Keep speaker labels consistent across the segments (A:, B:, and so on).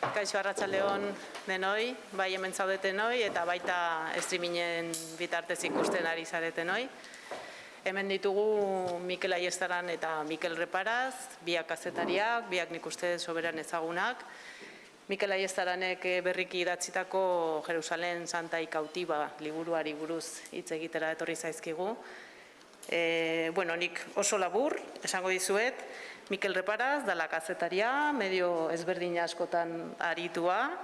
A: Kaixo arratsaldeon denoi, bai hemen zaudetenoi eta baita streamingen bitartez ikusten ari zaretenoi. Hemen ditugu Mikel Ayestaran eta Mikel Reparaz, biak kazetariak, biak nik uste soberan ezagunak. Mikel Ayestaranek berriki idatzitako Jerusalem Santa y Cautiva liburuari buruz hitz egitera etorri zaizkigu. Nik oso labur, esango dizuet, Mikel Reparaz, dala kazetaria, medio ezberdin askotan aritua,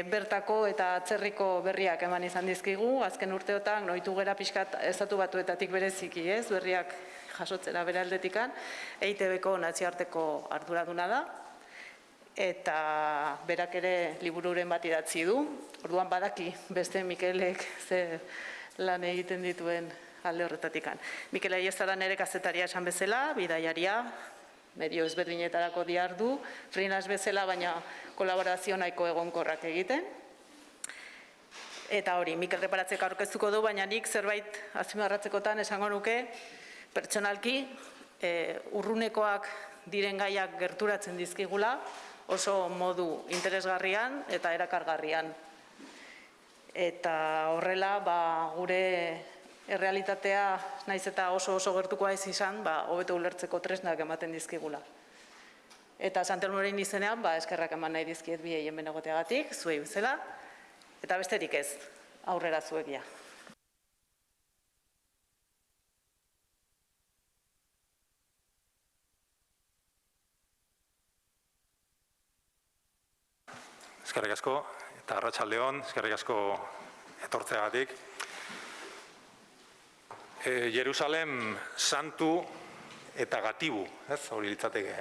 A: bertako eta atzerriko berriak eman izan dizkigu, azken urteotan noitu gera pixkat estatu batuetatik bereziki, berriak jasotzera bere aldetikan, EITB-ko nazioarteko arduraduna da, eta berak ere libururen bat idatzi du, orduan badaki beste Mikelek ze lan egiten dituen alde horretatikan. Mikel Ayestaran ere kazetaria esan bezala, bidaiaria, medio ezberdinetarako dihardu, freelance bezala, baina kolaborazio nahiko egonkorrak egiten. Eta hori, Mikel Reparatzek aurkeztuko du, baina nik zerbait azpimarratzekotan esango nuke, pertsonalki, urrunekoak diren gaiak gerturatzen dizkigula, oso modu interesgarrian eta erakargarrian. Eta horrela, gure errealitatea naiz eta oso gertukoa ez izan, hobeto ulertzeko tresnak ematen dizkigula. Eta Santelmoren izenean, eskerrak eman nahi dizkiet biei hemen egoteagatik, zuei bezala, eta besterik ez, aurrera zuegia.
B: Eskerrik asko, eta arratsaldeon, eskerrik asko etortzeagatik. Jerusalem santu eta gatibu, hori litzateke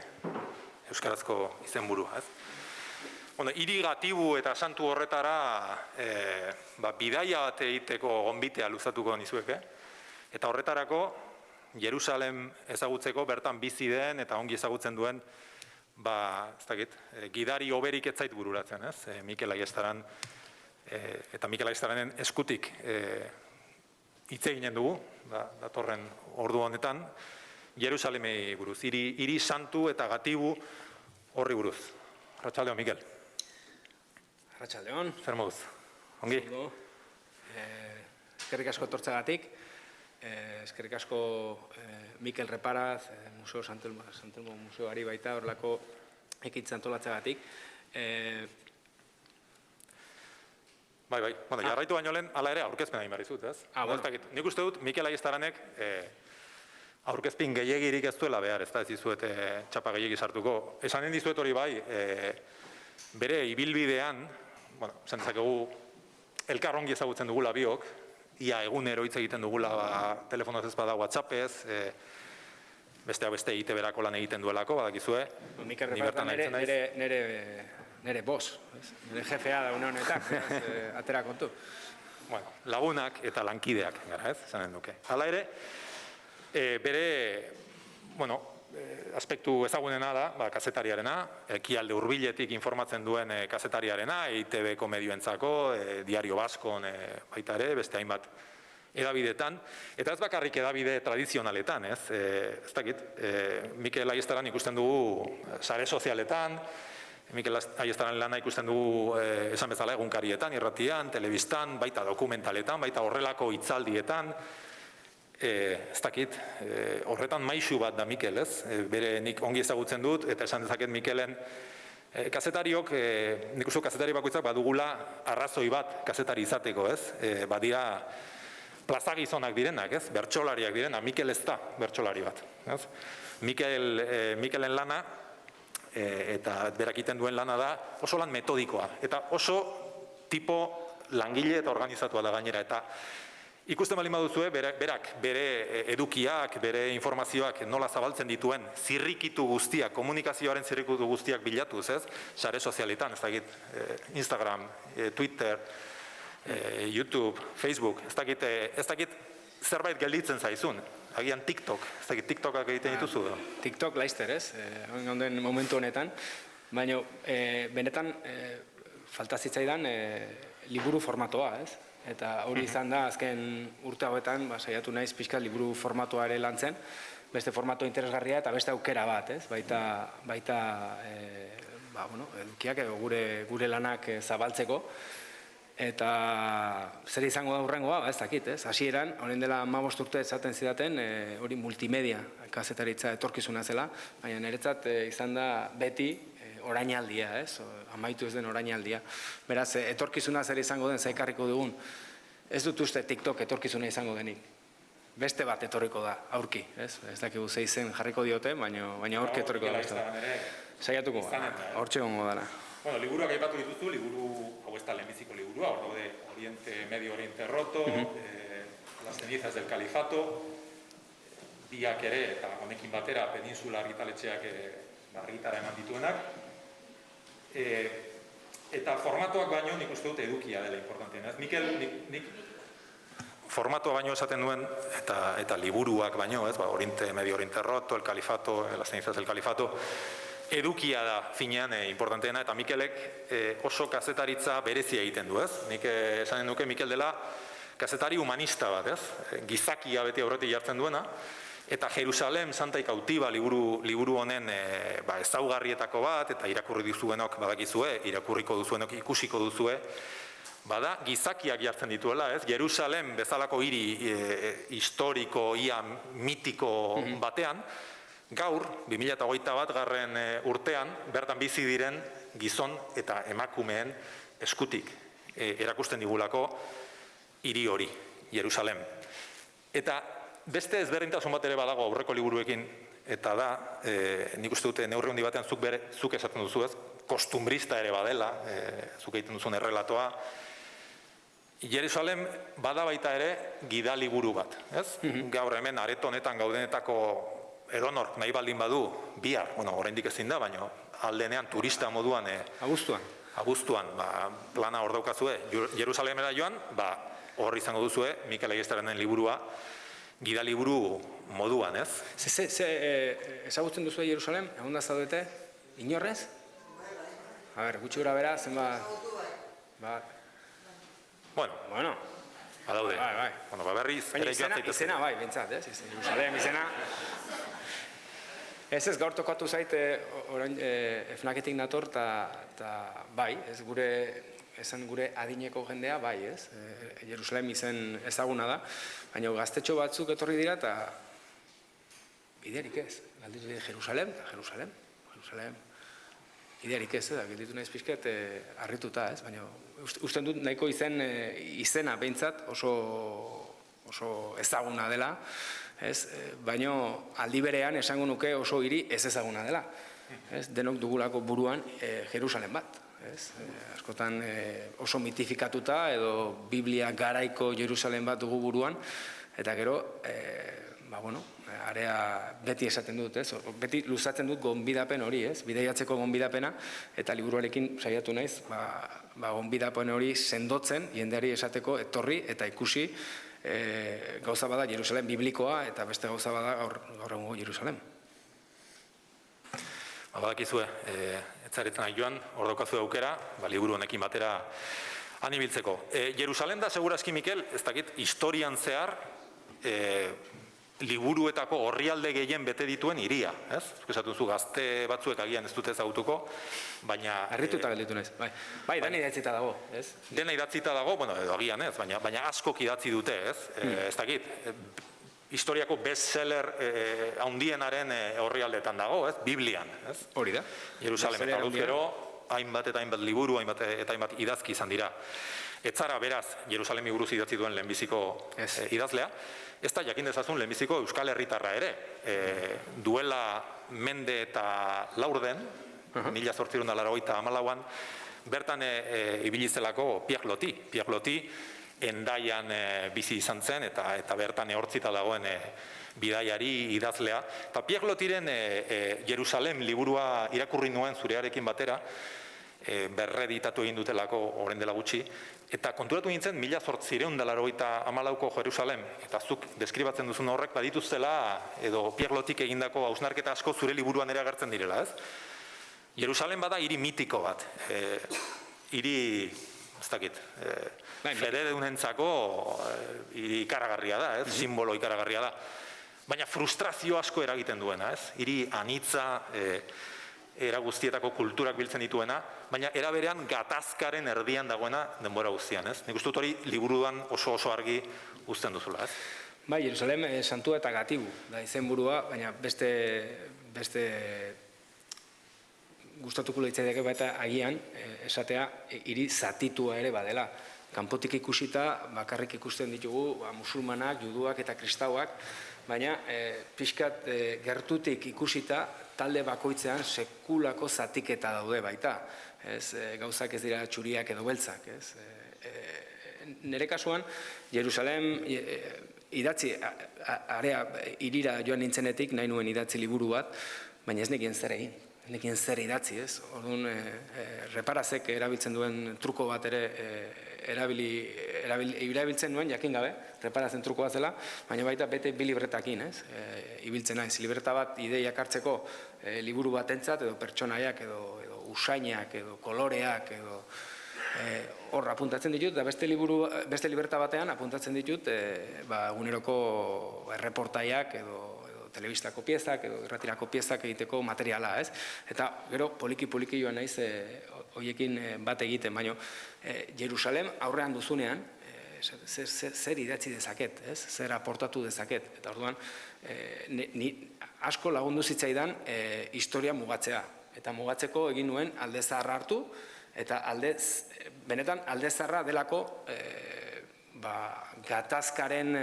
B: euskarazko izenburua. Hiri gatibu eta santu horretara bidaia bat egiteko gonbitea luzatuko nizueke, eta horretarako Jerusalem ezagutzeko bertan bizi den eta ongi ezagutzen duen gidari oberik ez zait bururatzen, Mikel Ayestaran eta Mikel Ayestaranen eskutik hitz eginen dugu, datorren ordu honetan, Jerusalemei buruz, hiri santu eta gatibu horri buruz. Arratsaldeon, Mikel.
C: Arratsaldeon.
B: Zer moduz? Ongi?
C: Eskerrik asko etortzeagatik, eskerrik asko Mikel Reparaz, Museo Santelmo Museoari baita horrelako ekintza antolatzeagatik.
B: Bai, jarraitu baino lehen, ala ere aurkezpen egin behar dizut, ez? Nik uste dut, Mikel Ayestaranek aurkezpin gehiagirik ez duela behar, ez da ez dizuet txapa gehiagi sartuko. Esanen dizuet hori bai, bere ibilbidean, esan dezakegu, elkar ongi ezagutzen dugula biok, ia egunero hitz egiten dugula telefonoz ez bada WhatsAppez, besteak beste ITB-erako lan egiten duelako, badakizue.
C: Mikel Reparaz nere boss, nire jefea da une honetan, atera kontu.
B: Lagunak eta lankideak, gara ez, esanen duke. Hala ere, bere, aspektu ezagunena da, kazetariarena, ekialde hurbiletik informatzen duen kazetariarena, EITB-ko medioentzako, Diario Baskon baita ere, beste hainbat edabidetan, eta ez bakarrik edabide tradizionaletan, ez dakit, Mikel Ayestaran ikusten dugu sare sozialetan, Mikel Ayestaran lana ikusten dugu esan bezala egunkarietan, irratian, telebistan, baita dokumentaletan, baita horrelako hitzaldietan, ez dakit, horretan maisu bat da Mikel, ez? Bere nik ongi ezagutzen dut, eta esan dezaket Mikelen kazetariok, nik uste kazetari bakoitzak badugula arrazoi bat kazetari izateko, ez? Badira plazagizonak direnak, ez? Bertsolariak direnak, Mikel ez da bertsolari bat, ez? Mikelen lana, eta berak egiten duen lana da oso lan metodikoa, eta oso tipo langile eta organizatua da gainera, eta ikusten baldin baduzue, berak bere edukiak, bere informazioak nola zabaltzen dituen zirrikitu guztiak, komunikazioaren zirrikitu guztiak bilatuz, ez? Sare sozialetan, ez dakit, Instagram, Twitter, YouTube, Facebook, ez dakit zerbait gelditzen zaizun, agian TikTok, ez dakit TikTokak egiten dituzu da?
C: TikTok laizter, ez, onden momentu honetan, baina benetan falta zitzaidan liburu formatoa, ez? Eta hori izan da, azken urte hauetan, saiatu naiz pixka liburu formatoa ere lantzen, beste formato interesgarria eta beste aukera bat, ez? Baita edukiak edo gure lanak zabaltzeko. Eta zer izango da hurrengoa, ez dakit, ez? Hasieran, orain dela 15 urte esaten zidaten, hori multimedia kazetaritza etorkizuna zela, baina niretzat izan da beti orainaldia, ez? Amaitu ez den orainaldia. Beraz, etorkizuna zer izango den zaikarriko dugun, ez dut uste TikTok etorkizuna izango denik. Beste bat etorriko da, aurki, ez? Ez dakigu ze izen jarriko diote, baina aurki etorriko da. Saiatuko, hortxe gongo dara.
B: Bueno, liburuak aipatu dituzu, liburu, hau ez da lehenbiziko liburua, hor daude Medio Oriente Roto, Las cenizas del califato, biak ere, eta honekin batera, Peninsula argitaletxeak argitara eman dituenak. Eta formatoak baino nik uste dut edukia dela importanteena. Mikel, nik formatoa baino esaten duen, eta liburuak baino, Medio Oriente Roto, el califato, Las cenizas del califato, edukia da finean importanteena, eta Mikelek oso kazetaritza berezia egiten du, ez? Nik esanen duke Mikel dela kazetari humanista bat, ez? Gizakia beti aurretik jartzen duena, eta Jerusalem Santa y Cautiva liburu honen ezaugarrietako bat, eta irakurri duzuenok badakizue, irakurriko duzuenok ikusiko duzue, bada gizakiak jartzen dituela, ez? Jerusalem bezalako hiri historiko, ia mitiko batean, gaur, 2021 garren urtean, bertan bizi diren gizon eta emakumeen eskutik erakusten digulako hiri hori, Jerusalem. Eta beste ezberdintasun bat ere badago aurreko liburuekin, eta da, nik uste dute neurri handi batean zuk esaten duzu, ez? Kostumbrista ere badela, zuk egiten duzun errelatoa. Jerusalem bada baita ere gida liburu bat, ez? Gaur hemen areto honetan gaudenetako edonork nahi baldin badu, bihar, oraindik ezin da, baina aldenean turista moduan abuztuan plana hor daukazue, Jerusalemera joan, hor izango duzue, Mikel Aiestarenen liburua, gida liburu moduan, ez?
C: Ezagutzen duzue Jerusalem, egon da zaudete, inorrez? A ber, gutxi gura bera, zenba...
B: Bueno, badaude. Berriz, ere joan zaitez.
C: Izena, bentsat, ez? Jerusalem, izena... Ez gaur tokatu zait, orain FNAC-etik nator, eta bai, ez gure adineko jendea, bai, ez? Jerusalem izen ezaguna da, baina gaztetxo batzuk etorri dira, eta idearik ez. Galditu dira Jerusalem, idearik ez, da, gelditu nahiz pixket harrituta, ez? Baina usten dut nahiko izena behintzat oso ezaguna dela, baina aldi berean esango nuke oso hiri ez ezaguna dela. Denok dugulako buruan Jerusalem bat. Askotan oso mitifikatuta edo Biblia garaiko Jerusalem bat dugu buruan, eta gero, area beti esaten dut, beti luzatzen dut gonbidapen hori, bidaiatzeko gonbidapena, eta liburuarekin saiatu naiz, gonbidapen hori sendotzen, jendeari esateko etorri eta ikusi, gauza bada Jerusalem biblikoa eta beste gauza bada gaur egungo Jerusalem.
B: Badakizue, etzaretzen nahi joan, hor daukazue aukera, liburu honekin batera anibiltzeko. Jerusalem da, segurazki Mikel, ez dakit, historian zehar, liburuetako orrialde gehien bete dituen hiria, ez? Esatu zu gazte batzuek agian ez dute ezagutuko, baina...
C: Harrituta gelditu naiz, bai, dena idatzita dago, ez?
B: Dena idatzita dago, edo agian ez, baina askok idatzi dute, ez? Ez dakit, historiako bestseller handienaren orrialdetan dago, ez? Biblian, ez?
C: Hori da.
B: Jerusalem eta Luzero, hainbat eta hainbat liburu, hainbat eta hainbat idazki izan dira. Etzara beraz, Jerusalemi buruz idatzi duen lehenbiziko idazlea, ez da jakin dezazun lehenbiziko Euskal Herritarra ere. Duela mende eta laurden, 1884an, bertan ibilizelako Pierre Loti. Pierre Loti Hendaian bizi izan zen, eta bertan ehortzita dagoen bidaiari idazlea. Eta Pierre Lotiren Jerusalem liburua irakurri nuen zurearekin batera, berreditatu egin dutelako orain dela gutxi, eta konturatu nintzen 1884ko Jerusalem, eta zuk deskribatzen duzun horrek badituztela, edo Pierre Lotik egindako hausnarketa asko zure liburuan ere agertzen direla, ez? Jerusalem bada hiri mitiko bat, hiri, ez dakit, fededunentzako hiri ikaragarria da, ez? Simbolo ikaragarria da, baina frustrazio asko eragiten duena, ez? Hiri anitza, era guztietako kulturak biltzen dituena, baina era berean gatazkaren erdian dagoena denbora guztian, ez? Nik uste dut hori liburuan oso argi uzten duzula, ez?
C: Bai, Jerusalem santua eta gatibu da izenburua, baina beste gustatuko litzaidake baita agian esatea hiri zatitua ere badela. Kanpotik ikusita bakarrik ikusten ditugu musulmanak, juduak eta kristauak, baina pixkat gertutik ikusita talde bakoitzean sekulako zatiketa daude baita. Gauzak ez dira txuriak edo beltzak. Nire kasuan, Jerusalem idatzi, hirira joan nintzenetik, nahi nuen idatzi liburu bat, baina ez nekien zer egin. Nekien zer idatzi, ez? Orduan, reparazek erabiltzen duen truko bat ere erabiltzen nuen, jakin gabe, reparazen truko bat zela, baina baita bete bi libretakin, ez? Ibiltzen naiz, libreta bat ideiak hartzeko liburu batentzat, edo pertsonaiak, edo usainak, edo koloreak, edo hor apuntatzen ditut, eta beste libreta batean apuntatzen ditut eguneroko erreportaiak, edo telebistako piezak edo irratirako piezak egiteko materiala, ez? Eta gero poliki joan naiz hoiekin bat egiten, baina Jerusalem aurrean duzunean zer idatzi dezaket, ez? Zer aportatu dezaket. Eta orduan ni asko lagundu zitzaidan historia mugatzea. Eta mugatzeko egin nuen alde zaharra hartu, eta benetan alde zaharra delako gatazkaren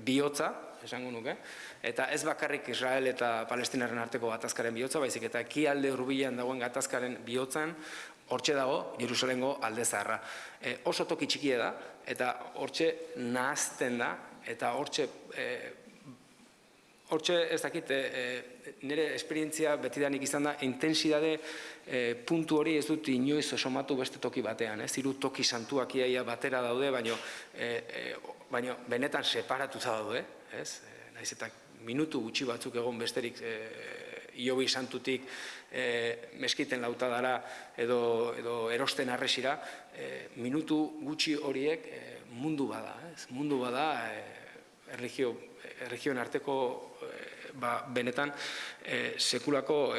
C: bihotza, esango nuke, eta ez bakarrik Israel eta Palestinaren arteko gatazkaren bihotza, baizik eta ekialde hurbilean dagoen gatazkaren bihotzan hortxe dago Jerusalengo alde zaharra. Oso toki txikia da, eta hortxe nahazten da, eta hortxe ez dakit, nire esperientzia betidanik izan da, intensidade puntu hori ez dut inoiz somatu beste toki batean, ez? Hiru toki santuak iaia batera daude, baina benetan separatuta daude, ez? Naiz eta minutu gutxi batzuk egon besterik Iobi santutik meskiten lautadara edo erosten arresira, minutu gutxi horiek mundu bada, ez? Mundu bada erligioen arteko benetan sekulako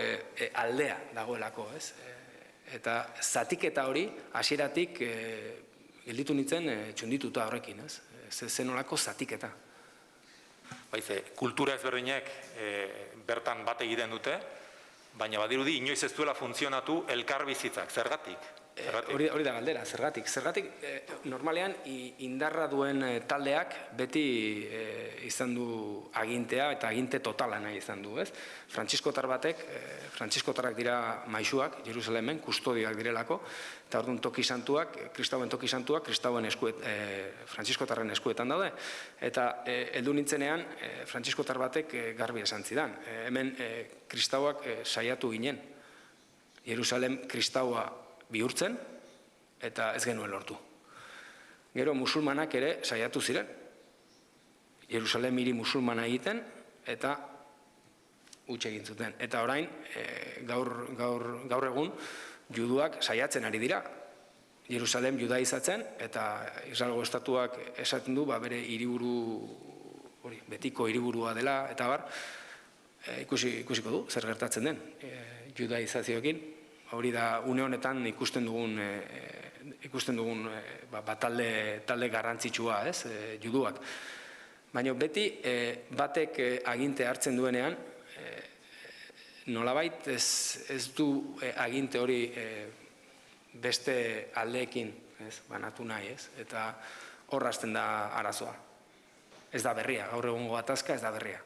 C: aldea dagoelako, ez? Eta zatiketa hori hasieratik gelditu nintzen txundituta horrekin, ez? Zenolako zatiketa.
B: Baize, kultura ezberdinek bertan bat egiten dute, baina badirudi inoiz ez duela funtzionatu elkarbizitzak, zergatik?
C: Hori da galdera, zergatik. Zergatik, normalean, indarra duen taldeak beti izan du agintea eta aginte totala nahi izan du, ez? Frantziskotarrak dira maisuak, Jerusalemen, kustodioak direlako, eta orduan toki santuak, kristauen toki santuak, kristauen frantziskotarren eskuetan daude. Eta heldu nintzenean, frantziskotar batek garbi esan zidan. Hemen kristauak saiatu ginen. Jerusalem kristaua bihurtzen, eta ez genuen lortu. Gero musulmanak ere saiatu ziren. Jerusalem hiri musulmana egiten, eta huts egin zuten. Eta orain, gaur egun, juduak saiatzen ari dira. Jerusalem judaizatzen, eta Israelgo estatuak esaten du, bere hiriburu, betiko hiriburua dela, eta ikusiko du, zer gertatzen den, judaizazioekin. Hori da, une honetan ikusten dugun talde garrantzitsua, ez, juduak. Baina beti batek aginte hartzen duenean, nolabait ez du aginte hori beste aldeekin banatu nahi, ez, eta hor hasten da arazoa. Ez da berria, gaur egungo gatazka ez da berria.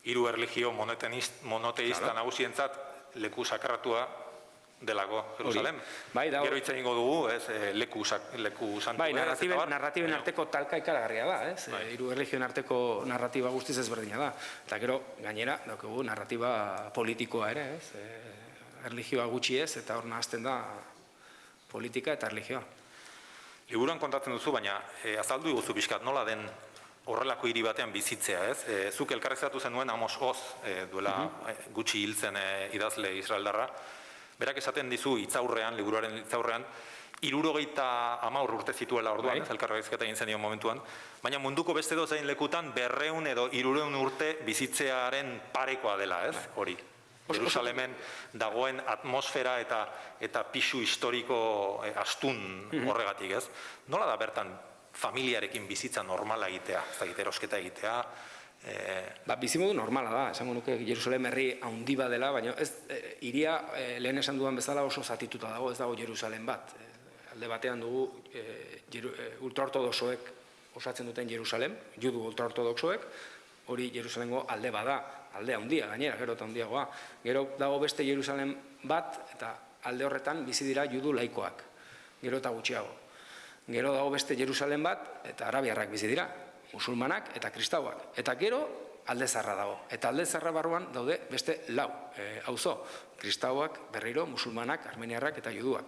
B: Hiru erlijio monoteista nagusientzat leku sakratua delako Jerusalem. Gero hitz egingo dugu, leku santu.
C: Bai, narratiben arteko talka ikaragarria da, ez? Hiru erlijioen arteko narratiba guztiz ezberdina da. Eta gero, gainera, daukagu narratiba politikoa ere, ez? Erlijioa gutxi ez, eta hor nahazten da politika eta erlijioa.
B: Liburuan kontatzen duzu, baina azaldu iguzu pixkat, nola den horrelako hiri batean bizitzea, ez? Zuk elkarrezatu zenuen Amos Oz, duela gutxi hiltzen idazle israeldarra. Berak esaten dizu hitzaurrean, liburuaren hitzaurrean, 70 urte zituela orduan, elkarrezketa egin zen momentuan, baina munduko beste dozein lekutan 200 edo 300 urte bizitzearen parekoa dela, ez? Hori. Jerusalemen dagoen atmosfera eta pisu historiko astun horregatik, ez? Nola da bertan familiarekin bizitza normala egitea, ez da erosketa egitea?
C: Bizimodu normala da, esango nuke Jerusalem herri handi bat dela, baina ez hiria lehen esan dudan bezala oso zatituta dago, ez dago Jerusalem bat. Alde batean dugu ultraortodoxoek osatzen duten Jerusalem, judu ultraortodoxoek, hori Jerusalemgo alde bada, alde handia gainera, gero eta handiagoa. Gero dago beste Jerusalem bat, eta alde horretan bizi dira judu laikoak, gero eta gutxiago. Gero dago beste Jerusalem bat, eta arabiarrak bizi dira, musulmanak eta kristauak. Eta gero alde zarra dago. Eta alde zarra barruan daude beste lau auzo, kristauak, berriro, musulmanak, armeniarrak eta juduak.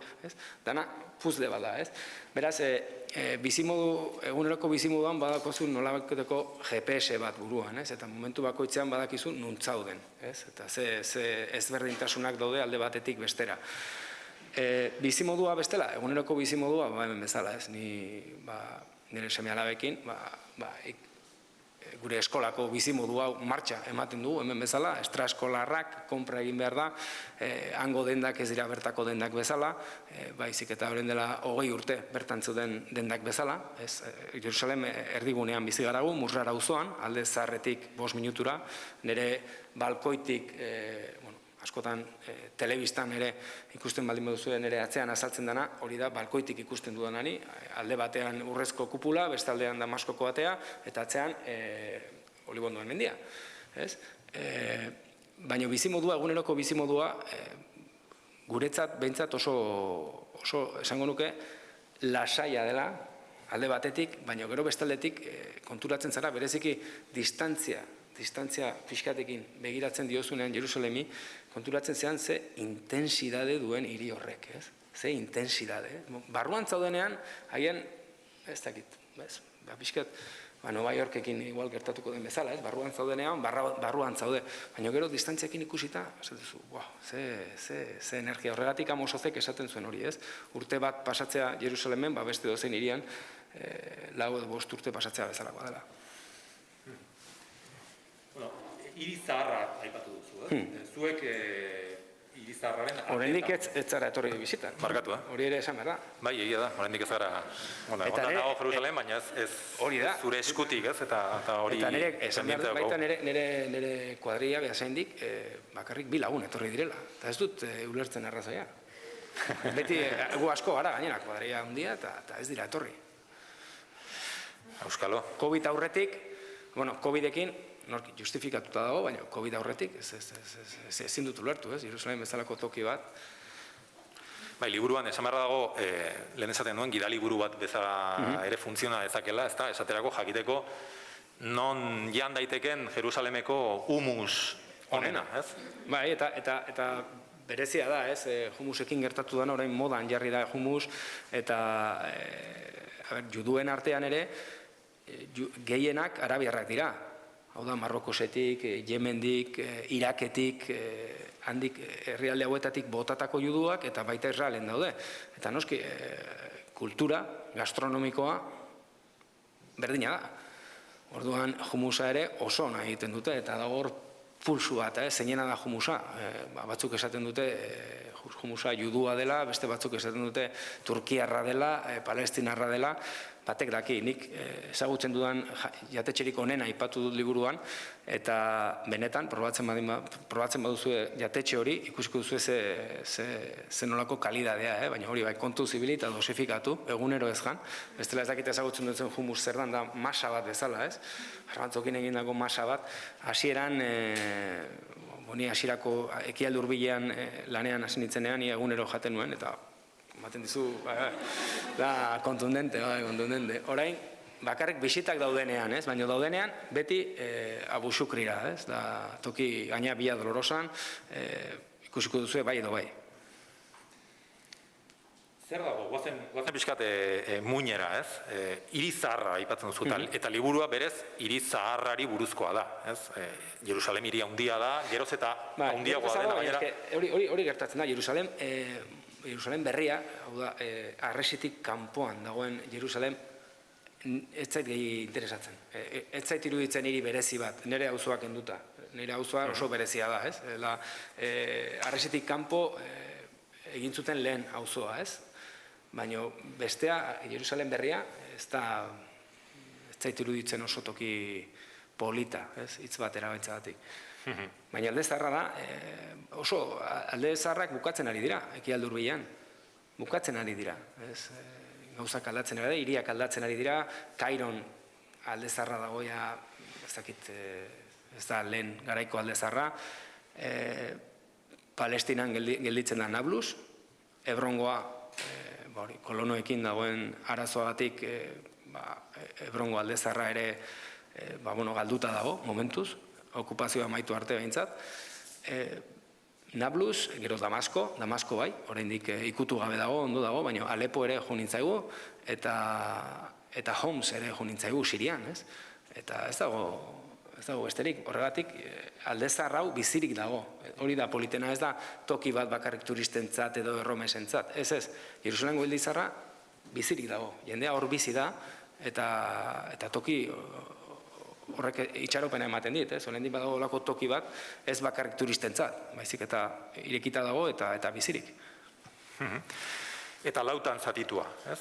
C: Dana puzle bada, ez? Beraz, eguneroko bizimoduan badakozu nolabakoteko GPS bat buruan, ez? Eta momentu bakoitzean badakizu nuntzauden, ez? Eta ze ezberdintasunak daude alde batetik bestera. Bizimodua bestela, eguneroko bizimodua, hemen bezala, ez? Nire seme-alabekin, gure eskolako bizimodua martxa ematen dugu, hemen bezala, extraeskolarrak, konpra egin behar da, hango dendak ez dira bertako dendak bezala, baizik eta horren dela 20 urte bertan zeuden dendak bezala, Jerusalem erdigunean bizi garagu, Murrara auzoan, alde zaharretik 5 minutura, nire balkoitik, askotan telebistan ere ikusten baldin baduzu nire atzean azaltzen dana, hori da balkoitik ikusten dudanari, alde batean urrezko kupula, beste aldean Damaskoko atea, eta atzean Olibondoen mendia. Baina bizimodua, eguneroko bizimodua, guretzat behintzat oso esango nuke lasaia dela, alde batetik, baina gero bestaldetik konturatzen zara, bereziki distantzia pixkatekin begiratzen diozunean Jerusalemi, konturatzen zean ze intensidade duen hiri horrek, ez? Ze intensidade. Barruan zaudenean, haien, ez dakit, pixkat, Nova Yorkekin igual gertatuko den bezala, ez? Barruan zaudenean, barruan zaude. Baina gero distantziakin ikusita, ze energia horregatik Amosozek esaten zuen hori, ez? Urte bat pasatzea Jerusalemen, beste dozein hirian, 4 edo 5 urte pasatzea bezalakoa dela.
B: Hiri zaharra aipatu duzu, zuek hiri zaharraren...
C: Oraindik ez zara etorri bizitan.
B: Barkatu,
C: Hori ere esan behar da.
B: Bai, egia da, oraindik ez gara... Onda nago Jerusalem, baina ez zure eskutik, ez, eta hori...
C: Eta esan behar da, baita nire kuadria behasaindik bakarrik 2 lagun etorri direla. Eta ez dut ulertzen arrazoia. Beti gu asko gara gainera kuadria handia eta ez dira etorri.
B: Euskalo.
C: COVID aurretik, COVID-ekin, justifikatuta dago, baina COVID aurretik ezin dut ulertu, Jerusalem bezalako toki bat.
B: Bai, liburuan esan beharra dago, lehen esaten duen, gidaliburu bat bezala ere funtziona dezakela, esaterako jakiteko, non jan daiteken Jerusalemeko humus onena, ez?
C: Bai, eta berezia da, humusekin gertatu dena, orain modan jarri da humus, eta juduen artean ere, gehienak arabiarrak dira. Hau da, Marrokosetik, Yemendik, Iraketik, handik herrialde hauetatik botatako juduak, eta baita Israelen daude. Eta noski, kultura, gastronomikoa, berdina da. Orduan, humusa ere oso nahi egiten dute, eta dago hor pulsu bat, zeinena da humusa. Batzuk esaten dute humusa judua dela, beste batzuk esaten dute turkiarra dela, palestinarra dela, batek daki, nik ezagutzen dudan jatetxerik onena aipatu dut liburuan, eta benetan, probatzen baduzu jatetxe hori, ikusiko duzu ze nolako kalidadea, baina hori bai kontu zibili eta dosifikatu, egunero ez jan, bestela ez dakit ezagutzen dutzen humus zer da masa bat bezala, Arbantzokin egindako masa bat, hasieran, hasierako ekialde hurbilean lanean hasi nitzenean, egunero jaten nuen, eta ematen dizu, da, kontundente. Orain, bakarrik bisitak daudenean, baina daudenean, beti Abu Shukrira, da, toki gaina Via Dolorosan, ikusiko duzu bai edo bai.
B: Zer dago, guazen pixkat muinera, hiri zaharra aipatzen duzu, eta liburua berez hiri zaharrari buruzkoa da, Jerusalem hiri handia da, geroz eta handiagoa dena gainera.
C: Hori gertatzen da, Jerusalem berria, hau da, Arresitik kanpoan dagoen Jerusalem, ez zait gehi interesatzen. Ez zait iruditzen hiri berezi bat, nire auzoak enduta. nire auzoa oso berezia da, ez? Arresetik kanpo egin zuten lehen auzoa, ez? Baina bestea, Jerusalem berria, ez zait iruditzen oso toki polita, ez? Hitz bat erabaitzeagatik. Baina alde zaharra da, oso alde zaharrak bukatzen ari dira, Ekialde Hurbilean. Bukatzen ari dira, ez? Gauzak aldatzen ari dira, hiriak aldatzen ari dira, Kairon alde zaharra dagoia, ez da lehen garaiko alde zaharra, Palestinan gelditzen da Nablus, Hebrongoa, kolonoekin dagoen arazoagatik, Hebrongo alde zaharra ere galduta dago, momentuz, okupazioa amaitu arte behintzat. Nablus, gero Damasko bai, oraindik ikutu gabe dago, ondo dago, baina Alepo ere jo nintzaigu, eta Homs ere jo nintzaigu Sirian, ez? Eta ez dago besterik, horregatik alde zahar hau bizirik dago. Hori da politena, ez da toki bat bakarrik turistentzat edo erromesentzat. Ez, Jerusalemgo Eldizarra bizirik dago. Jendea hor bizi da, eta toki horrek itxaropena ematen dit, ez? Oraindik badago olako toki bat, ez bakarrik turistentzat, baizik eta irekita dago eta bizirik.
B: Eta lautan zatitua, ez?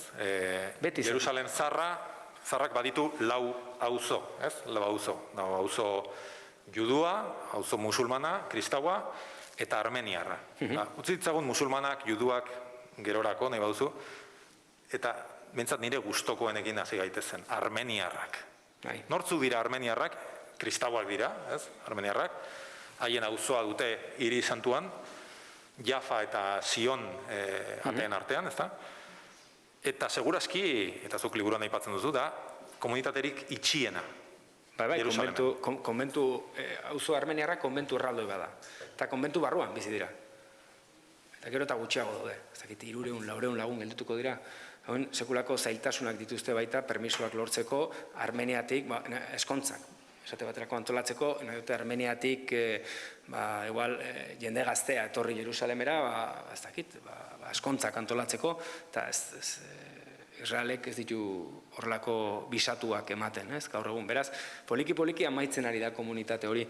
C: Beti
B: Jerusalem zaharrak baditu lau auzo, ez? Lau auzo. Auzo judua, auzo musulmana, kristaua, eta armeniarra. Utzi ditzagun musulmanak, juduak, gerorako, nahi baduzu, eta bentsat nire gustokoenekin hasi gaitezen, armeniarrak. Nortzu dira armeniarrak, kristauak dira, ez? Armeniarrak, haien auzoa dute hiri santuan, Jafa eta Sion ateen artean, ez da? Eta segurazki, eta zuk liburuan aipatzen duzu, da komunitaterik itxiena.
C: Bai, konbentu, auzo armeniarrak konbentu erraldoi bada. Eta konbentu barruan bizi dira. Eta gero eta gutxiago daude. Ez dakit, 300-400 lagun geldutuko dira. Hauen, sekulako zailtasunak dituzte baita, permisoak lortzeko, Armeniatik, eskontzak. Esate baterako antolatzeko, Armeniatik, igual, jende gaztea etorri Jerusalemera, ez dakit, eskontzak antolatzeko, eta Israelek ez ditu horrelako bisatuak ematen, ez, gaur egun. Beraz, poliki amaitzen ari da komunitate hori,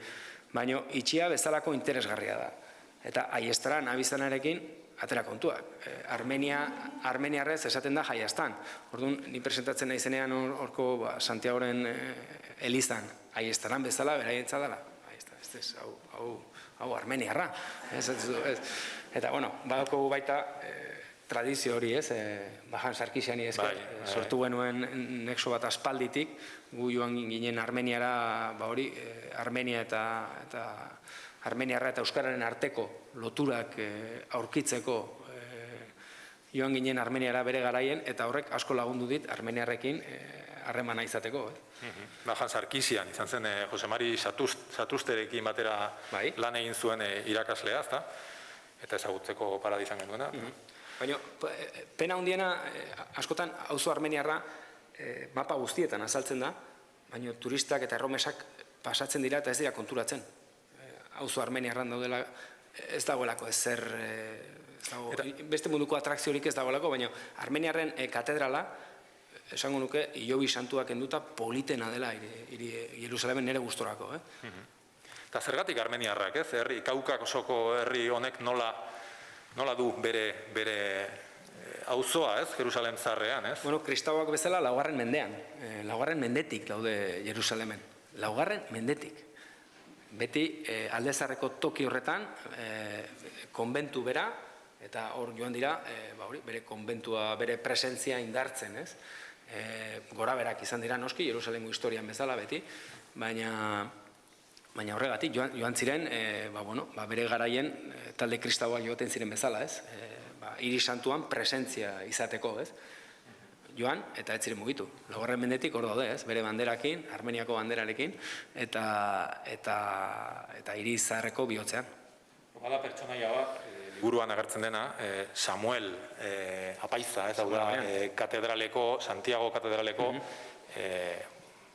C: baina itxia bezalako interesgarria da. Eta aiestara nabizanarekin, atera kontuak. Armeniarrez esaten da jaiastan. Orduan, ni presentatzen naizenean horko Santiagoren elizan, aiestaran bezala, beraientza dela. Hau armeniarra. Eta, bueno, badauko baita tradizio hori, ez? Bajan Sarkisiani ezker, sortu genuen nexo bat aspalditik, gu joan ginen Armeniara, Armenia eta Armeniarra eta Euskararen arteko loturak aurkitzeko joan ginen Armeniara bere garaien, eta horrek asko lagundu dit Armeniarrekin harremana izateko.
B: Bajan Sarkisian, izan zen Jose Mari Satusterekin batera lan egin zuen irakaslea, eta ezagutzeko paradizan genuena.
C: Baina, pena hundiena, askotan, auzo armeniarra mapa guztietan azaltzen da, baina turistak eta erromesak pasatzen dira eta ez dira konturatzen. Auzo armeniarran daudela, ez dagoelako ezer, beste munduko atrakziorik ez dagoelako, baina armeniarren katedrala, esango nuke, Hilobi santuak enduta politena dela Jerusalemen nire gustorako.
B: Eta zergatik armeniarrak, ez? Kaukasoko herri honek nola du bere auzoa, ez? Jerusalem zaharrean, ez?
C: Bueno, kristauak bezala laugarren mendean. Laugarren mendetik daude Jerusalemen. Laugarren mendetik. Beti alde zaharreko toki horretan konbentu bera, eta hor joan dira, bere konbentua, bere presentzia indartzen, ez? Gora berak izan dira noski, Jerusalemgo historian bezala beti, baina horregatik joan ziren, bere garaien talde kristaua joaten ziren bezala, ez? Hiri santuan presentzia izateko, ez? Joan, eta ez ziren mugitu. Laugarren mendetik hor daude, ez? Bere banderakin, Armeniako banderarekin, eta hiri zaharreko bihotzean.
B: Bada pertsonaia bat, liburuan agertzen dena, Samuel apaiza, ez hau da, katedraleko, Santiago katedraleko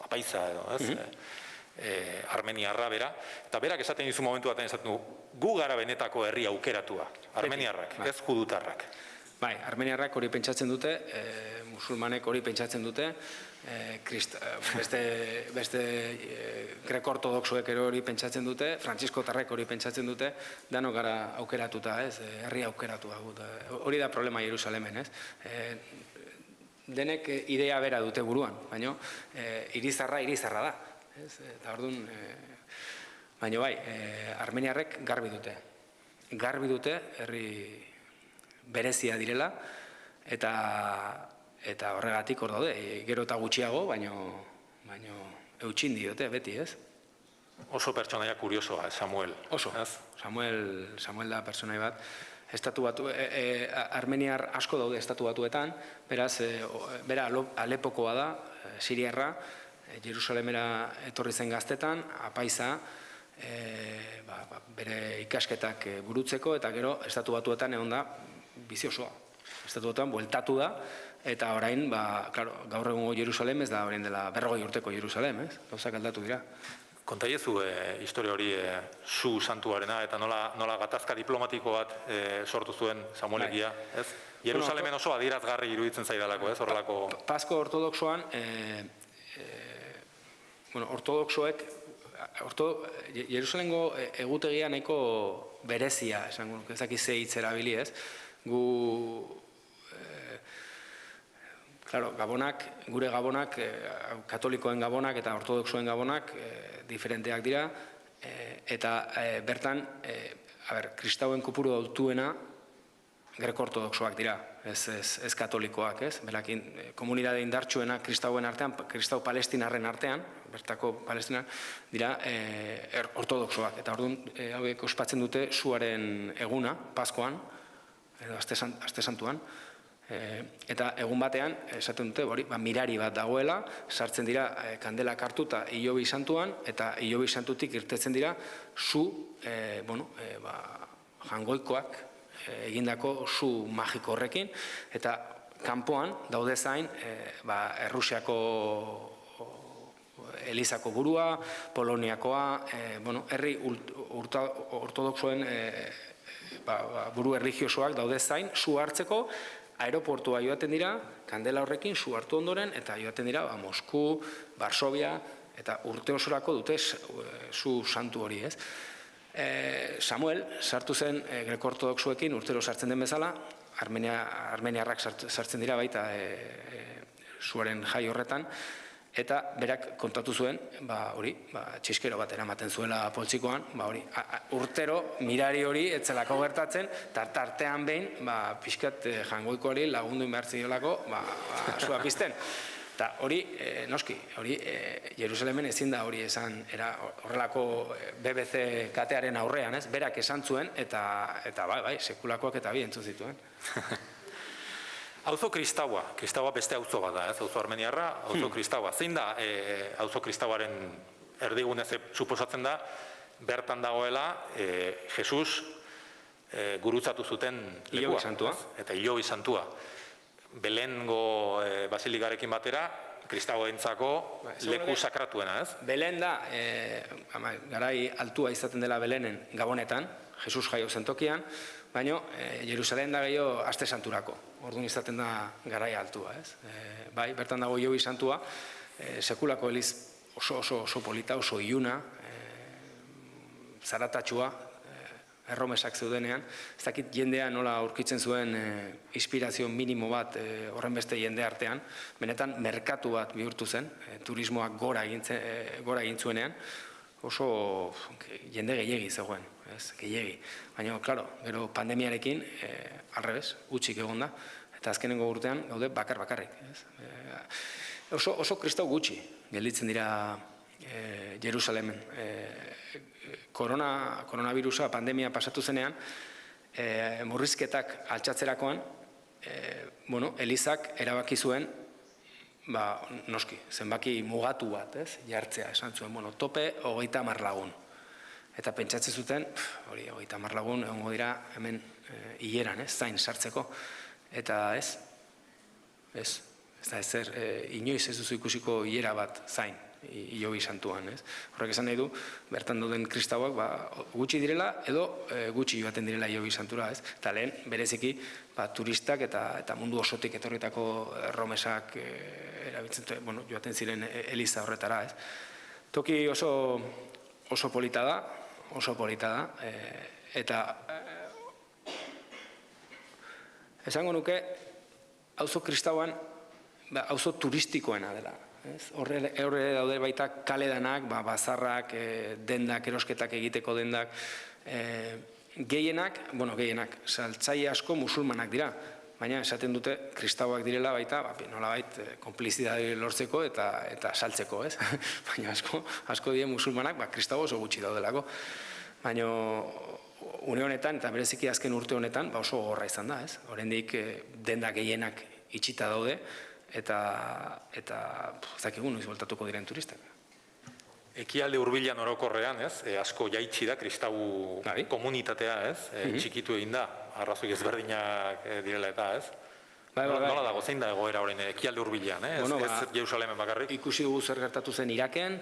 B: apaiza edo, ez? Armeniarra bera, eta berak esaten dizu momentu baten esaten du, gu gara benetako herri aukeratuak, armeniarrak, ez judutarrak.
C: Bai, armeniarrak hori pentsatzen dute, musulmanek hori pentsatzen dute, beste greko-ortodoxoek hori pentsatzen dute, frantziskotarrek hori pentsatzen dute, danok gara aukeratuta, herri aukeratua. Hori da problema Jerusalemen, denek idea bera dute buruan, baina irizarra da. Eta orduan, baina bai, armeniarrek garbi dute. Garbi dute, herri berezia direla, eta horregatik hor daude, gero eta gutxiago, baina eutxin diote, beti, ez?
B: Oso pertsonaia kuriosoa, Samuel.
C: Oso, Samuel da pertsonai bat. Armeniar asko daude estatu batuetan, beraz, bera Alepokoa da, siriarra, Jerusalemera etorri zen gaztetan, apaiza, bere ikasketak burutzeko, eta gero estatu batuetan egon da bizi osoa. Estatu batuetan bueltatu da, eta orain, gaur egungo Jerusalem ez da orain dela 40 urteko Jerusalem, gauzak aldatu dira.
B: Kontaiezu historia hori zu santuarena eta nola gatazka diplomatiko bat sortu zuen Samuelegia, ez? Jerusalemen oso adierazgarri iruditzen zaidalako, ez? Horrelako...
C: Pasko ortodoxoan, ortodoxoek, Jerusalengo egutegia nahiko berezia, esango, ezak ze hitz erabili, ez? Gabonak, gure gabonak, katolikoen gabonak eta ortodoxoen gabonak diferenteak dira, eta bertan, kristauen kopuru dautuena greko-ortodoxoak dira, ez katolikoak, ez? Berakin, komunidade indartsuena kristauen artean, kristau palestinarren artean, bertako palestinar, dira ortodoxoak. Eta orduan, hauek ospatzen dute suaren eguna, Paskoan, edo aste santuan, eta egun batean, esaten dute, mirari bat dagoela, sartzen dira kandelak hartuta Hilobi santuan, eta Hilobi santutik irtetzen dira su, jangoikoak egindako su magiko horrekin, eta kanpoan daude zain Errusiako Elizako burua, Poloniakoa, herri ortodoxoen buru erligiosoak daude zain, su hartzeko, aeroportua joaten dira, kandela horrekin su hartu ondoren, eta joaten dira Mosku, Varsovia, eta urte osorako dute su santu hori, ez? Samuel sartu zen greko-ortodoxoekin urtero sartzen den bezala, armeniarrak sartzen dira baita suaren jai horretan, eta berak kontatu zuen, txiskero bat eramaten zuela poltsikoan, urtero mirari hori etzelako gertatzen, tartean behin, pixkat jangoiko hori lagundu inbertzen diolako, sua pizten. Eta hori, noski, hori Jerusalemen ezin da hori esan, horrelako BBC katearen aurrean, ez? Berak esan zuen, eta sekulakoak eta bi entzun zituen.
B: Auzo kristaua beste auzo bat da, ez? Auzo armeniarra, auzo kristaua. Zein da auzo kristauaren erdigunez suposatzen da, bertan dagoela Jesus gurutzatu zuten lekua.
C: Hilobi santua.
B: Eta Hilobi santua. Belengo basilikarekin batera, kristauentzako leku sakratuena, ez?
C: Belen da, garai altua izaten dela Belenen Gabonetan, Jesus jaio zen tokian, baina Jerusalem da gehiago aste santurako. Orduan izaten da garai altua, ez? Bertan dago Hilobi santua, sekulako eliz oso polita, oso iluna, zaratatxua, erromesak zeudenean, ez dakit jendea nola aurkitzen zuen inspirazio minimo bat horren beste jende artean, benetan merkatu bat bihurtu zen, turismoak gora egin zuenean, oso jende gehiegi zegoen, gehiegi. Baina, klaro, gero pandemiarekin, alrebez, gutxik egon da, eta azkenengo urtean gaude bakarrik. Oso kristau gutxi gelditzen dira Jerusalemen. Koronavirusa, pandemia pasatu zenean, murrizketak altxatzerakoan, Elizak erabaki zuen, noski, zenbaki mugatu bat, jartzea, esan zuen, tope 30 lagun. Eta pentsatzen zuten, hori 30 lagun egongo dira hemen hileran, zain sartzeko. Eta ez da ezer, inoiz ez duzu ikusiko hilera bat zain. Hilobi santuan, ez? Horrek esan nahi du, bertan dauden kristauak gutxi direla edo gutxi joaten direla Hilobi santura, ez? Eta lehen, bereziki, turistak eta mundu osotik etorritako erromesak erabiltzen, joaten ziren eliza horretara, ez? Toki oso polita da, eta esango nuke, auzo kristauan, auzo turistikoena dela. Horre daude baita kaledanak, bazarrak, dendak, erosketak egiteko dendak, gehienak, saltzaile asko musulmanak dira, baina esaten dute kristauak direla baita, nolabait konplizidade lortzeko eta saltzeko, ez? Baina asko die musulmanak, kristau oso gutxi daudelako. Baina une honetan, eta bereziki azken urte honetan, oso gogorra izan da, ez? Oraindik denda gehienak itxita daude, eta zakigu noiz bueltatuko diren turistak.
B: Ekialde hurbilan orokorrean, ez? Asko jaitsi da kristau komunitatea, ez? Txikitu egin da, arrazoi ezberdinak direla eta, ez? Nola dago, zein da egoera horrein ekialde hurbilan, ez? Ez Jerusalemen bakarrik?
C: Ikusi dugu zer gertatu zen Iraken,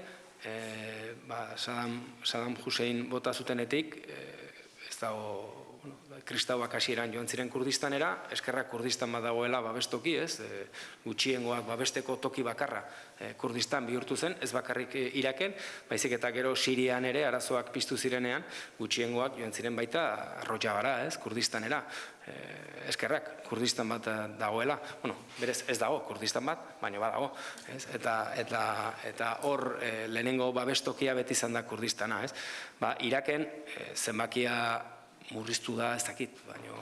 C: Saddam Hussein bota zutenetik, ez dago kristauak hasieran joan ziren Kurdistanera, eskerrak Kurdistan badagoela babestoki, ez? Gutxiengoak babesteko toki bakarra Kurdistan bihurtu zen, ez bakarrik Iraken, baizik eta gero Sirian ere arazoak piztu zirenean, gutxiengoak joan ziren baita Rojavara, ez? Kurdistanera. Eskerrak Kurdistan bat dagoela, berez ez dago Kurdistan bat, baina badago, ez? Eta hor lehenengo babestokia beti izan da Kurdistana, ez? Iraken zenbakia murriztu da, ez dakit, baina